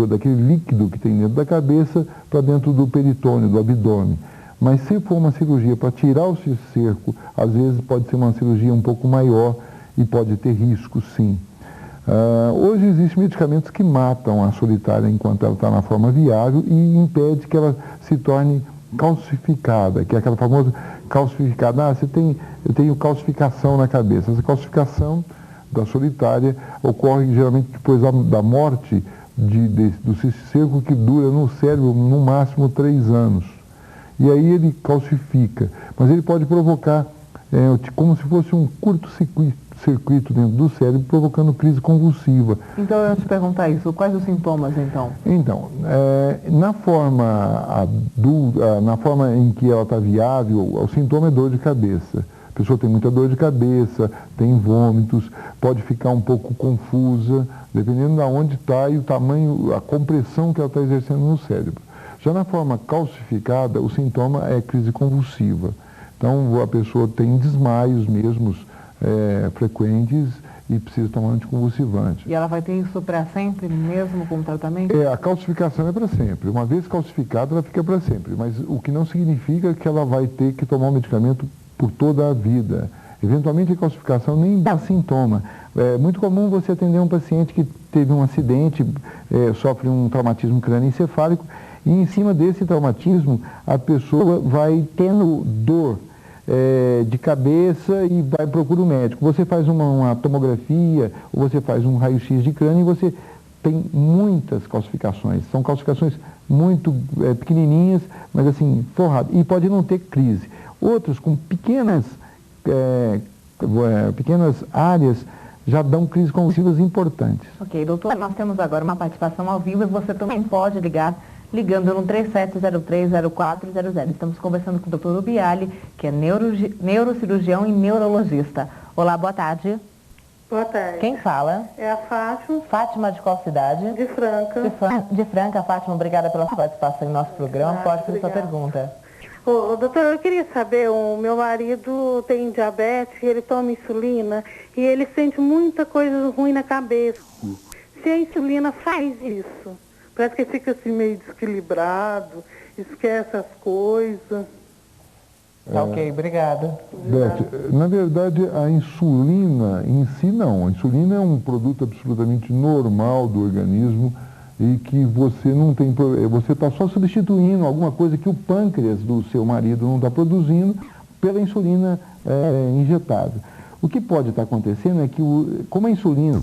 daquele líquido que tem dentro da cabeça, para dentro do peritônio, do abdômen. Mas se for uma cirurgia para tirar o cisticerco, às vezes pode ser uma cirurgia um pouco maior e pode ter risco, sim. Hoje existem medicamentos que matam a solitária enquanto ela está na forma viável e impede que ela se torne calcificada, que é aquela famosa calcificada. Eu tenho calcificação na cabeça. Essa calcificação da solitária ocorre geralmente depois da morte do cisticerco, que dura no cérebro no máximo 3 anos. E aí ele calcifica, mas ele pode provocar como se fosse um curto-circuito dentro do cérebro, provocando crise convulsiva.
Então eu ia te perguntar isso, quais os sintomas então?
Então, na forma em que ela está viável, o sintoma é dor de cabeça. A pessoa tem muita dor de cabeça, tem vômitos, pode ficar um pouco confusa, dependendo de onde está e o tamanho, a compressão que ela está exercendo no cérebro. Já na forma calcificada, o sintoma é crise convulsiva. Então a pessoa tem desmaios mesmo frequentes e precisa tomar anticonvulsivante.
E ela vai ter isso para sempre, mesmo com o tratamento?
A calcificação é para sempre. Uma vez calcificada, ela fica para sempre. Mas o que não significa que ela vai ter que tomar o medicamento por toda a vida. Eventualmente a calcificação nem dá sintoma. É muito comum você atender um paciente que teve um acidente, sofre um traumatismo crânioencefálico, e em cima desse traumatismo a pessoa vai tendo dor de cabeça e vai procurar o médico. Você faz uma tomografia, ou você faz um raio-x de crânio e você tem muitas calcificações. São calcificações muito pequenininhas, mas assim, forradas. E pode não ter crise. Outros com pequenas áreas já dão crises convulsivas importantes.
Ok, doutor, nós temos agora uma participação ao vivo e você também pode ligar ligando no 37030400. Estamos conversando com o Dr. Ubiali, que é neurocirurgião e neurologista. Olá, boa tarde.
Boa tarde.
Quem fala?
É a Fátima.
Fátima de qual cidade?
De Franca.
De Franca, Fátima, obrigada pela sua participação em nosso programa. Pode fazer sua pergunta.
Doutor, eu queria saber, o meu marido tem diabetes, ele toma insulina e ele sente muita coisa ruim na cabeça. Se a insulina faz isso, parece que ele fica assim meio desequilibrado, esquece as coisas.
Tá ok, obrigada.
Beth, na verdade, a insulina em si não. A insulina é um produto absolutamente normal do organismo e que você não tem, você está só substituindo alguma coisa que o pâncreas do seu marido não está produzindo pela insulina injetável. O que pode estar acontecendo é que, como a insulina,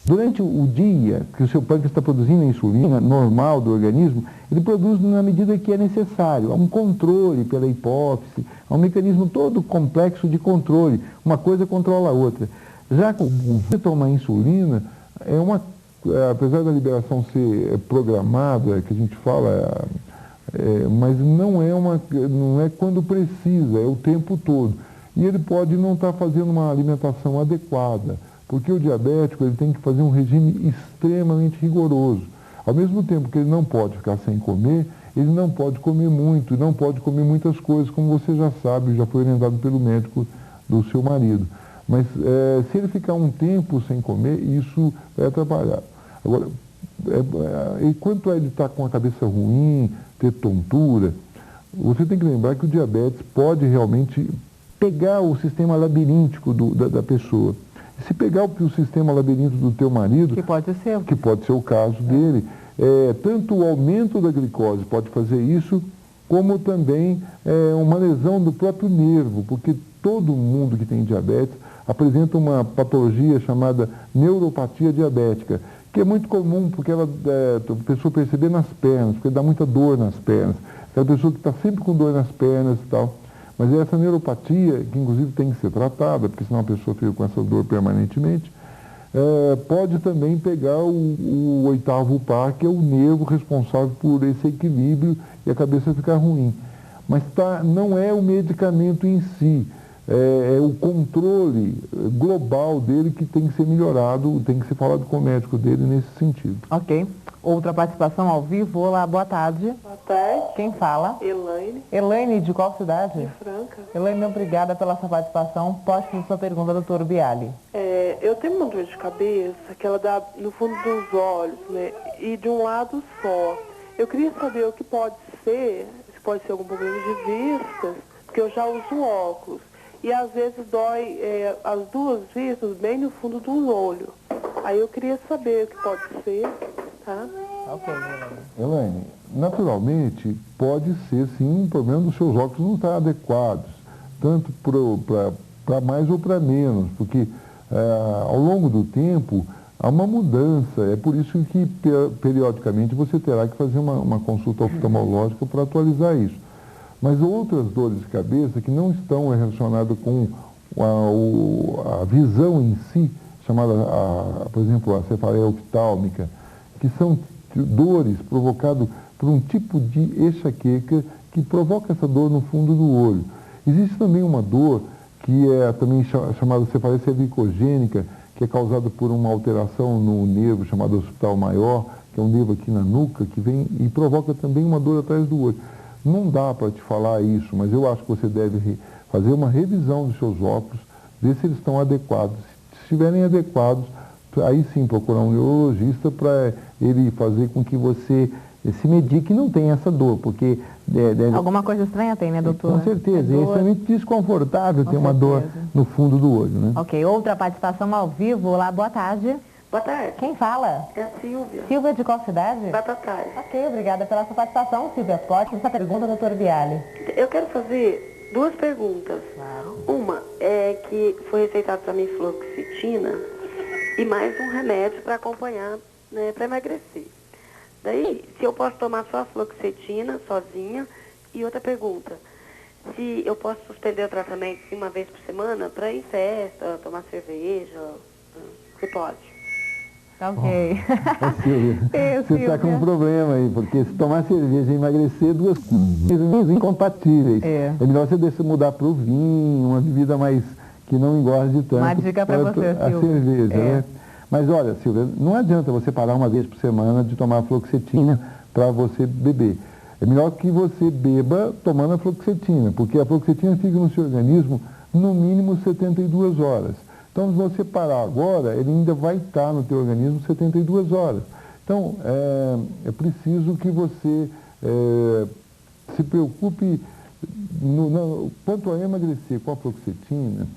durante o dia que o seu pâncreas está produzindo a insulina normal do organismo, ele produz na medida que é necessário. Há um controle pela hipófise, há um mecanismo todo complexo de controle. Uma coisa controla a outra. Já que você toma insulina, é uma
apesar da liberação ser programada, que a gente fala, mas não é quando precisa, é o tempo todo. E ele pode não estar fazendo uma alimentação adequada, porque o diabético ele tem que fazer um regime extremamente rigoroso. Ao mesmo tempo que ele não pode ficar sem comer, ele não pode comer muito, não pode comer muitas coisas, como você já sabe, já foi orientado pelo médico do seu marido. Mas se ele ficar um tempo sem comer, isso vai atrapalhar. Agora, enquanto ele está com a cabeça ruim, ter tontura, você tem que lembrar que o diabetes pode realmente pegar o sistema labiríntico da pessoa. E se pegar o sistema labiríntico do teu marido, que pode ser o caso dele, tanto o aumento da glicose pode fazer isso, como também uma lesão do próprio nervo, porque todo mundo que tem diabetes apresenta uma patologia chamada neuropatia diabética, que é muito comum porque a pessoa perceber nas pernas, porque dá muita dor nas pernas. É a pessoa que está sempre com dor nas pernas e tal. Mas essa neuropatia, que inclusive tem que ser tratada, porque senão a pessoa fica com essa dor permanentemente, pode também pegar o oitavo par, que é o nervo responsável por esse equilíbrio e a cabeça ficar ruim. Mas não é o medicamento em si, é o controle global dele que tem que ser melhorado, tem que ser falado com o médico dele nesse sentido.
Ok. Outra participação ao vivo. Olá, boa tarde.
Boa tarde.
Quem fala?
Elaine.
Elaine, de qual cidade?
De Franca.
Elaine, obrigada pela sua participação. Pode fazer sua pergunta, doutor Bialy.
Eu tenho uma dor de cabeça que ela dá no fundo dos olhos, né? E de um lado só. Eu queria saber o que pode ser, se pode ser algum problema de vista, porque eu já uso óculos. E às vezes dói as duas vistas bem no fundo do olho. Aí eu queria saber o que pode ser, tá?
Ok,
Elaine, naturalmente pode ser sim um problema dos seus óculos não estar adequados, tanto para mais ou para menos, porque ao longo do tempo há uma mudança. É por isso que periodicamente você terá que fazer uma consulta oftalmológica para atualizar isso. Mas outras dores de cabeça que não estão relacionadas com a visão em si, chamada, por exemplo, a cefaleia oftálmica, que são dores provocadas por um tipo de enxaqueca que provoca essa dor no fundo do olho. Existe também uma dor que é também chamada cefaleia cervicogênica, que é causada por uma alteração no nervo chamado occipital maior, que é um nervo aqui na nuca, que vem e provoca também uma dor atrás do olho. Não dá para te falar isso, mas eu acho que você deve fazer uma revisão dos seus óculos, ver se eles estão adequados. Se estiverem adequados, aí sim procurar um neurologista para ele fazer com que você se medique e não tenha essa dor, porque...
Alguma coisa estranha tem, né, doutor?
Com certeza, é extremamente desconfortável ter uma dor no fundo do olho, né?
Ok, outra participação ao vivo. Olá, boa tarde.
Boa tarde.
Quem fala?
É a Silvia.
Silvia, de qual cidade?
Batatais.
Ok, obrigada pela sua participação, Silvia. Pode essa pergunta, doutor Bialy.
Eu quero fazer duas perguntas.
Claro.
Uma é que foi receitado para mim fluoxetina e mais um remédio para acompanhar, né, para emagrecer. Daí, se eu posso tomar só a fluoxetina sozinha. E outra pergunta, se eu posso suspender o tratamento uma vez por semana para ir em festa, tomar cerveja, você pode?
Ok.
Silvia, você está com um problema aí, porque se tomar cerveja e emagrecer, duas coisas incompatíveis. É melhor você mudar para o vinho, uma bebida mais que não engorde tanto.
Uma dica para você,
a cerveja, né? Mas olha, Silvia, não adianta você parar uma vez por semana de tomar fluoxetina para você beber. É melhor que você beba tomando a fluoxetina, porque a fluoxetina fica no seu organismo no mínimo 72 horas. Então, se você parar agora, ele ainda vai estar no teu organismo 72 horas. Então, é preciso que você se preocupe quanto a emagrecer com a fluoxetina.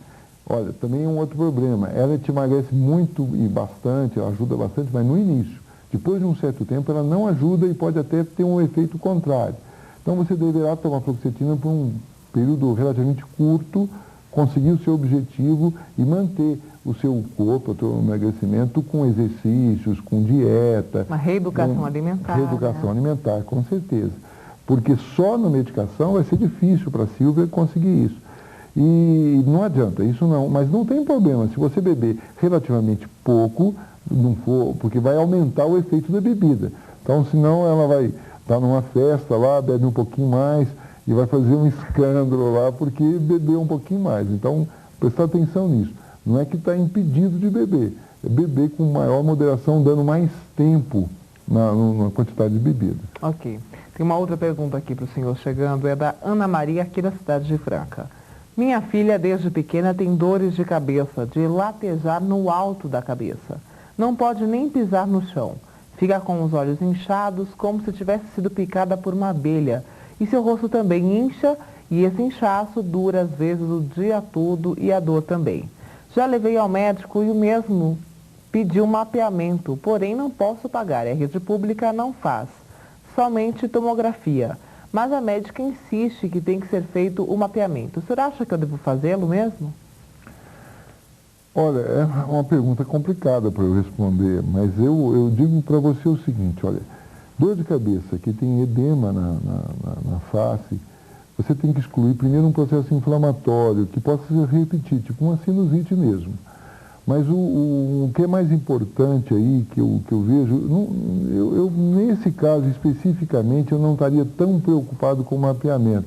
Olha, também é um outro problema. Ela te emagrece muito e bastante, ela ajuda bastante, mas no início. Depois de um certo tempo, ela não ajuda e pode até ter um efeito contrário. Então, você deverá tomar fluoxetina por um período relativamente curto, conseguir o seu objetivo e manter o seu corpo, o seu emagrecimento com exercícios, com dieta.
Uma reeducação alimentar.
Reeducação alimentar, com certeza. Porque só na medicação vai ser difícil para a Silvia conseguir isso. E não adianta, isso não. Mas não tem problema. Se você beber relativamente pouco, não for, porque vai aumentar o efeito da bebida. Então, senão ela vai estar numa festa lá, bebe um pouquinho mais e vai fazer um escândalo lá porque bebeu um pouquinho mais. Então, prestar atenção nisso. Não é que está impedido de beber, é beber com maior moderação, dando mais tempo na quantidade de bebida.
Ok. Tem uma outra pergunta aqui para o senhor chegando, é da Ana Maria, aqui da cidade de Franca. Minha filha, desde pequena, tem dores de cabeça, de latejar no alto da cabeça. Não pode nem pisar no chão. Fica com os olhos inchados, como se tivesse sido picada por uma abelha. E seu rosto também incha, e esse inchaço dura às vezes o dia todo e a dor também. Já levei ao médico e o mesmo pediu mapeamento, porém não posso pagar, a rede pública não faz, somente tomografia. Mas a médica insiste que tem que ser feito o mapeamento. O senhor acha que eu devo fazê-lo mesmo?
Olha, é uma pergunta complicada para eu responder, mas eu digo para você o seguinte, olha, dor de cabeça que tem edema na face, você tem que excluir primeiro um processo inflamatório que possa se repetir, tipo uma sinusite mesmo. Mas o que é mais importante aí, que eu vejo, nesse caso especificamente, eu não estaria tão preocupado com o mapeamento.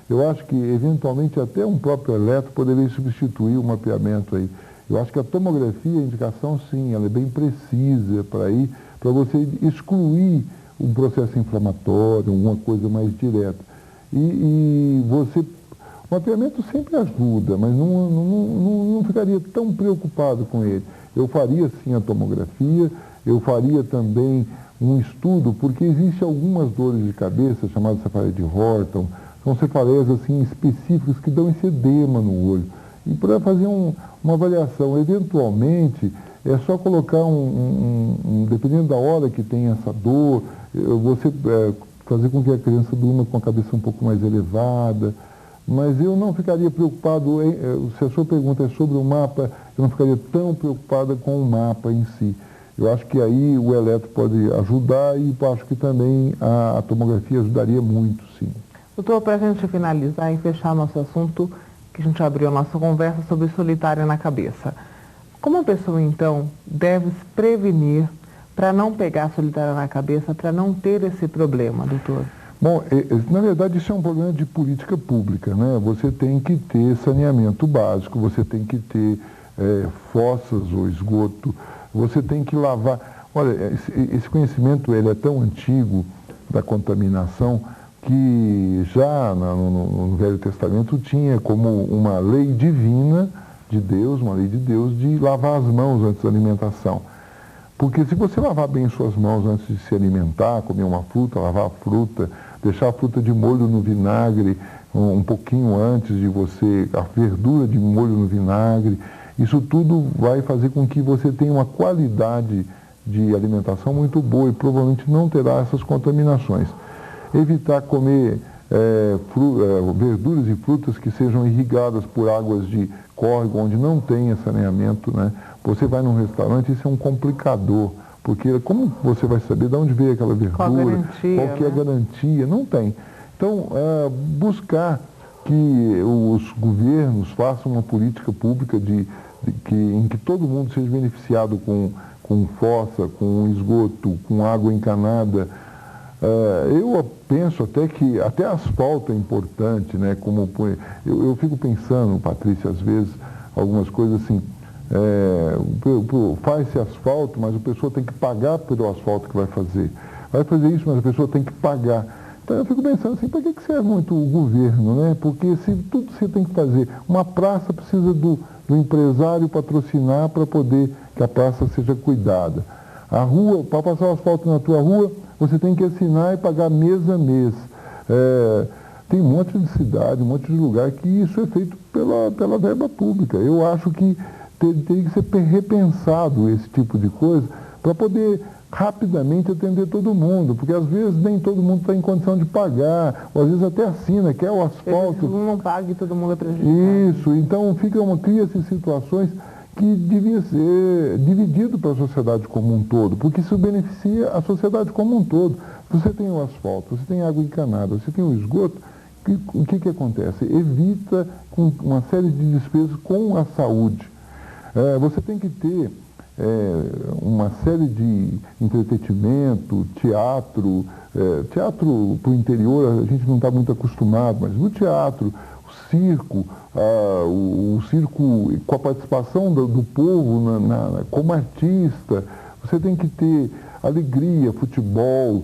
Eu acho que, eventualmente, até um próprio eletro poderia substituir o mapeamento aí. Eu acho que a tomografia, a indicação, sim, ela é bem precisa para você excluir um processo inflamatório, alguma coisa mais direta. O mapeamento sempre ajuda, mas não ficaria tão preocupado com ele. Eu faria sim a tomografia, eu faria também um estudo, porque existem algumas dores de cabeça, chamadas cefaleia de Horton, são cefaleias assim, específicas que dão esse edema no olho. E para fazer uma avaliação, eventualmente, é só colocar dependendo da hora que tem essa dor, você fazer com que a criança durma com a cabeça um pouco mais elevada. Mas eu não ficaria preocupado, se a sua pergunta é sobre o mapa, eu não ficaria tão preocupada com o mapa em si. Eu acho que aí o eletro pode ajudar e acho que também a tomografia ajudaria muito, sim.
Doutor, para a gente finalizar e fechar nosso assunto, que a gente abriu a nossa conversa sobre solitária na cabeça. Como a pessoa, então, deve se prevenir para não pegar solitária na cabeça, para não ter esse problema, doutor?
Bom, na verdade isso é um problema de política pública, né? Você tem que ter saneamento básico, você tem que ter fossas ou esgoto, você tem que lavar. Olha, esse conhecimento ele é tão antigo da contaminação que já no Velho Testamento tinha como uma lei divina de Deus, uma lei de Deus, de lavar as mãos antes da alimentação. Porque se você lavar bem suas mãos antes de se alimentar, comer uma fruta, lavar a fruta, deixar a fruta de molho no vinagre um pouquinho antes de você, a verdura de molho no vinagre, isso tudo vai fazer com que você tenha uma qualidade de alimentação muito boa e provavelmente não terá essas contaminações. Evitar comer verduras e frutas que sejam irrigadas por águas de córrego, onde não tem saneamento, né? Você vai num restaurante, isso é um complicador, porque como você vai saber de onde veio aquela verdura, qual que é a garantia? Não tem. Então, buscar que os governos façam uma política pública em que todo mundo seja beneficiado com fossa, com esgoto, com água encanada. Eu penso até que até asfalto é importante, né? Eu fico pensando, Patrícia, às vezes, algumas coisas assim, faz-se asfalto, mas a pessoa tem que pagar pelo asfalto que vai fazer. Vai fazer isso, mas a pessoa tem que pagar. Então eu fico pensando assim, para que serve muito o governo, né? Porque se tudo você tem que fazer, uma praça precisa do empresário patrocinar para poder que a praça seja cuidada. A rua, para passar o asfalto na tua rua, você tem que assinar e pagar mês a mês. Tem um monte de cidade, um monte de lugar que isso é feito pela verba pública. Eu acho que teria que ser repensado esse tipo de coisa para poder rapidamente atender todo mundo, porque às vezes nem todo mundo está em condição de pagar, ou às vezes até assina, quer o asfalto.
Todo mundo não paga e todo mundo é prejudicado.
Isso, então cria-se situações que devia ser dividido para a sociedade como um todo, porque isso beneficia a sociedade como um todo. Você tem o asfalto, você tem água encanada, você tem o esgoto, o que acontece? Evita uma série de despesas com a saúde. Você tem que ter uma série de entretenimento, teatro para o interior a gente não está muito acostumado, mas no teatro, o circo com a participação do povo como artista, você tem que ter alegria, futebol,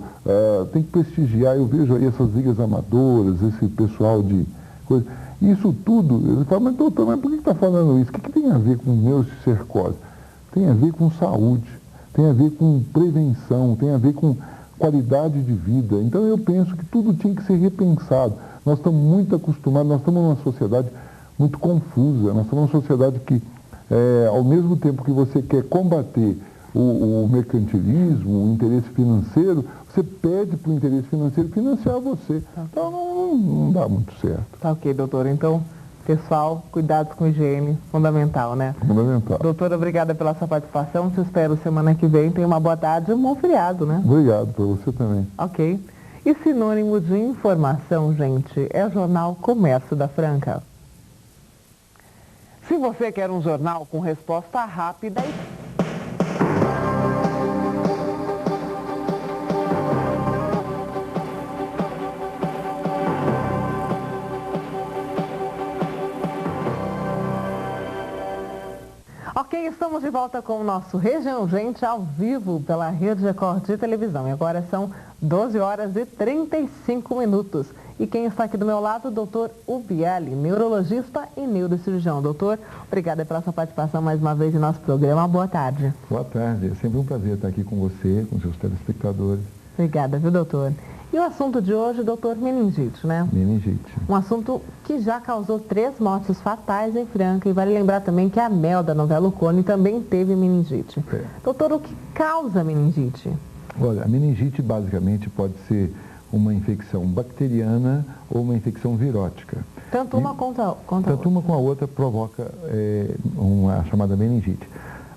tem que prestigiar. Eu vejo aí essas ligas amadoras, esse pessoal de coisa. Isso tudo, eu falo, mas doutor, mas por que está falando isso? O que tem a ver com neurocicercose? Tem a ver com saúde, tem a ver com prevenção, tem a ver com qualidade de vida. Então eu penso que tudo tinha que ser repensado. Nós estamos muito acostumados, nós estamos numa sociedade muito confusa, nós estamos numa sociedade que, ao mesmo tempo que você quer combater o mercantilismo, o interesse financeiro, você pede para o interesse financeiro financiar você. Então não dá muito certo.
Tá ok, doutor. Então, pessoal, cuidados com higiene, fundamental, né?
Fundamental.
Doutora, obrigada pela sua participação. Te espero semana que vem. Tenha uma boa tarde e um bom feriado, né?
Obrigado, para você também.
Ok. E sinônimo de informação, gente, é o jornal Comércio da Franca. Se você quer um jornal com resposta rápida e... Ok, estamos de volta com o nosso Região Gente ao vivo pela Rede Record de televisão. E agora são 12 horas e 35 minutos. E quem está aqui do meu lado, o doutor Ubielli, neurologista e neurocirurgião. Doutor, obrigada pela sua participação mais uma vez em nosso programa. Boa tarde.
Boa tarde. É sempre um prazer estar aqui com você, com seus telespectadores.
Obrigada, viu, doutor? E o assunto de hoje, doutor, meningite, né?
Meningite.
Um assunto que já causou 3 mortes fatais em Franca. E vale lembrar também que a Mel, da novela O Cone, também teve meningite. Doutor, o que causa meningite?
Olha, a meningite basicamente pode ser uma infecção bacteriana ou uma infecção virótica.
Tanto uma contra a outra?
Tanto uma com a outra provoca uma chamada meningite.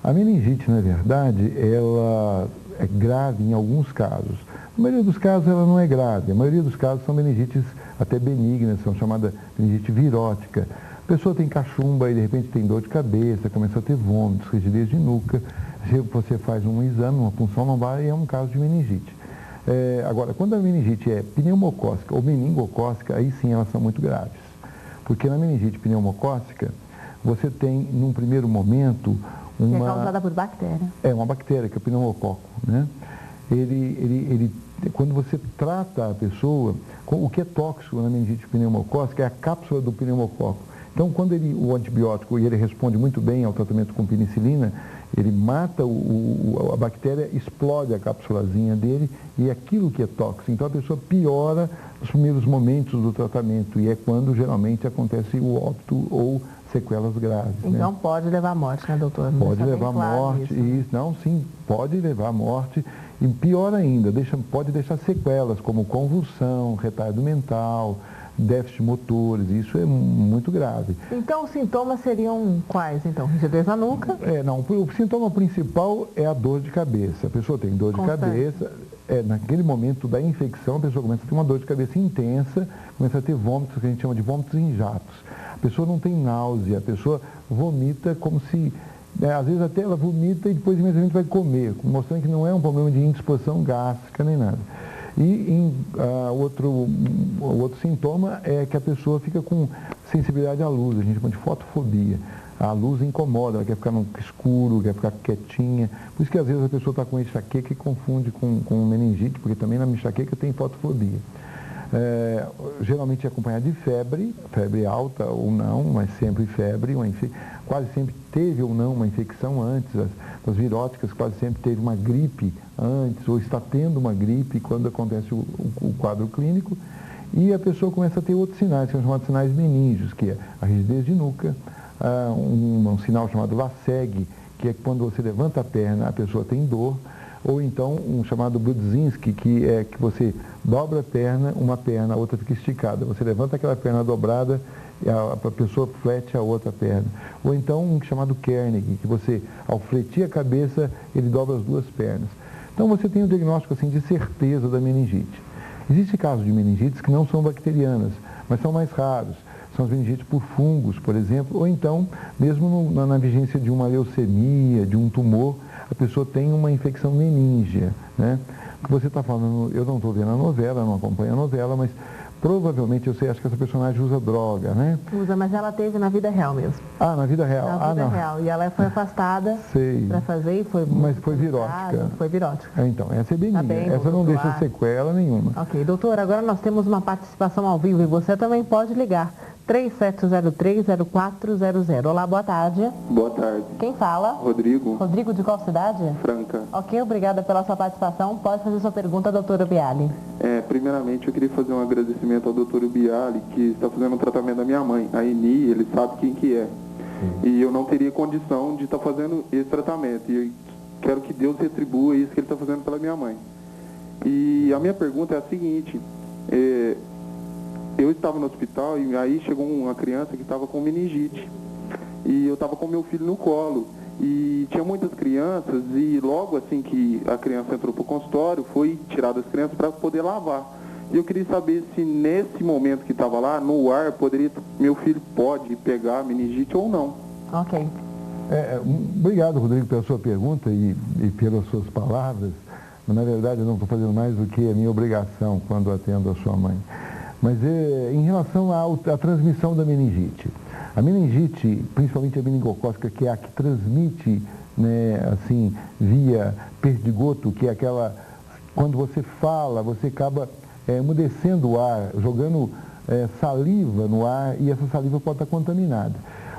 A meningite, na verdade, ela é grave em alguns casos. Na maioria dos casos ela não é grave. A maioria dos casos são meningites até benignas, são chamadas meningite virótica. A pessoa tem cachumba e de repente tem dor de cabeça, começa a ter vômitos, rigidez de nuca. Você faz um exame, uma punção lombar e é um caso de meningite. Agora, quando a meningite é pneumocócica ou meningocócica, aí sim elas são muito graves. Porque na meningite pneumocócica, você tem, num primeiro momento, uma...
Que é causada por bactéria.
É, uma bactéria, que é o pneumococo, né? Quando você trata a pessoa, o que é tóxico na meningite pneumocócica é a cápsula do pneumococo. Então, quando o antibiótico, e ele responde muito bem ao tratamento com penicilina, ele mata a bactéria, explode a cápsulazinha dele e é aquilo que é tóxico. Então, a pessoa piora nos primeiros momentos do tratamento e é quando geralmente acontece o óbito ou sequelas graves.
Então,
né?
Pode levar à morte, né, doutor?
Pode levar à morte, isso. Não, sim, pode levar à morte. E pior ainda, pode deixar sequelas como convulsão, retardo mental, déficit motores, isso é muito grave.
Então, os sintomas seriam quais, então? Rigidez na nuca?
Não, o sintoma principal é a dor de cabeça. A pessoa tem dor de cabeça, naquele momento da infecção, a pessoa começa a ter uma dor de cabeça intensa, começa a ter vômitos, que a gente chama de vômitos em jatos. A pessoa não tem náusea, a pessoa vomita como se... às vezes até ela vomita e depois imediatamente vai comer, mostrando que não é um problema de indisposição gástrica nem nada. E outro sintoma é que a pessoa fica com sensibilidade à luz, a gente chama de fotofobia. A luz incomoda, ela quer ficar no escuro, quer ficar quietinha. Por isso que às vezes a pessoa está com enxaqueca e confunde com meningite, porque também na enxaqueca tem fotofobia. Geralmente é acompanhado de febre alta ou não, mas sempre febre, quase sempre teve ou não uma infecção antes, as viróticas quase sempre teve uma gripe antes, ou está tendo uma gripe quando acontece o quadro clínico, e a pessoa começa a ter outros sinais, que são chamados sinais meníngeos, que é a rigidez de nuca, um sinal chamado LASEG, que é quando você levanta a perna, a pessoa tem dor, ou então um chamado Brudzinski, que é que você dobra a perna, uma perna, a outra fica esticada. Você levanta aquela perna dobrada e a pessoa flete a outra perna. Ou então um chamado Kernig, que você, ao fletir a cabeça, ele dobra as duas pernas. Então você tem um diagnóstico assim, de certeza da meningite. Existem casos de meningites que não são bacterianas, mas são mais raros. São as meningites por fungos, por exemplo, ou então, mesmo na vigência de uma leucemia, de um tumor, a pessoa tem uma infecção meníngea, né? Que você está falando, eu não estou vendo a novela, não acompanho a novela, mas provavelmente, eu sei, acho que essa personagem usa droga, né?
Usa, mas ela teve na vida real mesmo.
Ah, na vida real?
Na vida real. E ela foi afastada para fazer e foi...
Mas foi virótica?
Foi virótica.
Então, essa é benigna. Essa não deixa sequela nenhuma.
Ok, doutor, agora nós temos uma participação ao vivo e você também pode ligar. 3703-0400. Olá, boa tarde.
Boa tarde.
Quem fala?
Rodrigo.
Rodrigo de qual cidade?
Franca.
Ok, obrigada pela sua participação. Pode fazer sua pergunta, doutora Biali.
Primeiramente, eu queria fazer um agradecimento ao doutor Biali, que está fazendo um tratamento da minha mãe, a Eni, ele sabe quem que é. E eu não teria condição de estar fazendo esse tratamento. E eu quero que Deus retribua isso que ele está fazendo pela minha mãe. E a minha pergunta é a seguinte, eu estava no hospital e aí chegou uma criança que estava com meningite. E eu estava com meu filho no colo. E tinha muitas crianças e logo assim que a criança entrou para o consultório, foi tirada as crianças para poder lavar. E eu queria saber se nesse momento que estava lá, no ar, meu filho pode pegar meningite ou não.
Ok.
Obrigado, Rodrigo, pela sua pergunta e pelas suas palavras. Mas, na verdade, eu não estou fazendo mais do que a minha obrigação quando atendo a sua mãe. Mas em relação à transmissão da meningite. A meningite, principalmente a meningocócica, que é a que transmite, né, assim, via perdigoto, que é aquela, quando você fala, você acaba emudecendo o ar, jogando saliva no ar e essa saliva pode estar contaminada.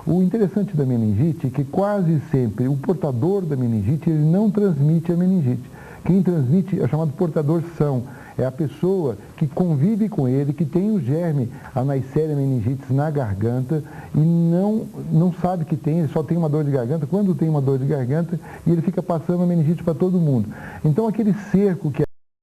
O interessante da meningite é que quase sempre o portador da meningite ele não transmite a meningite. Quem transmite é chamado portador são. É a pessoa que convive com ele, que tem o germe, a Neisseria meningitis na garganta e não sabe que tem, ele só tem uma dor de garganta, quando tem uma dor de garganta e ele fica passando a meningite para todo mundo. Então aquele cerco que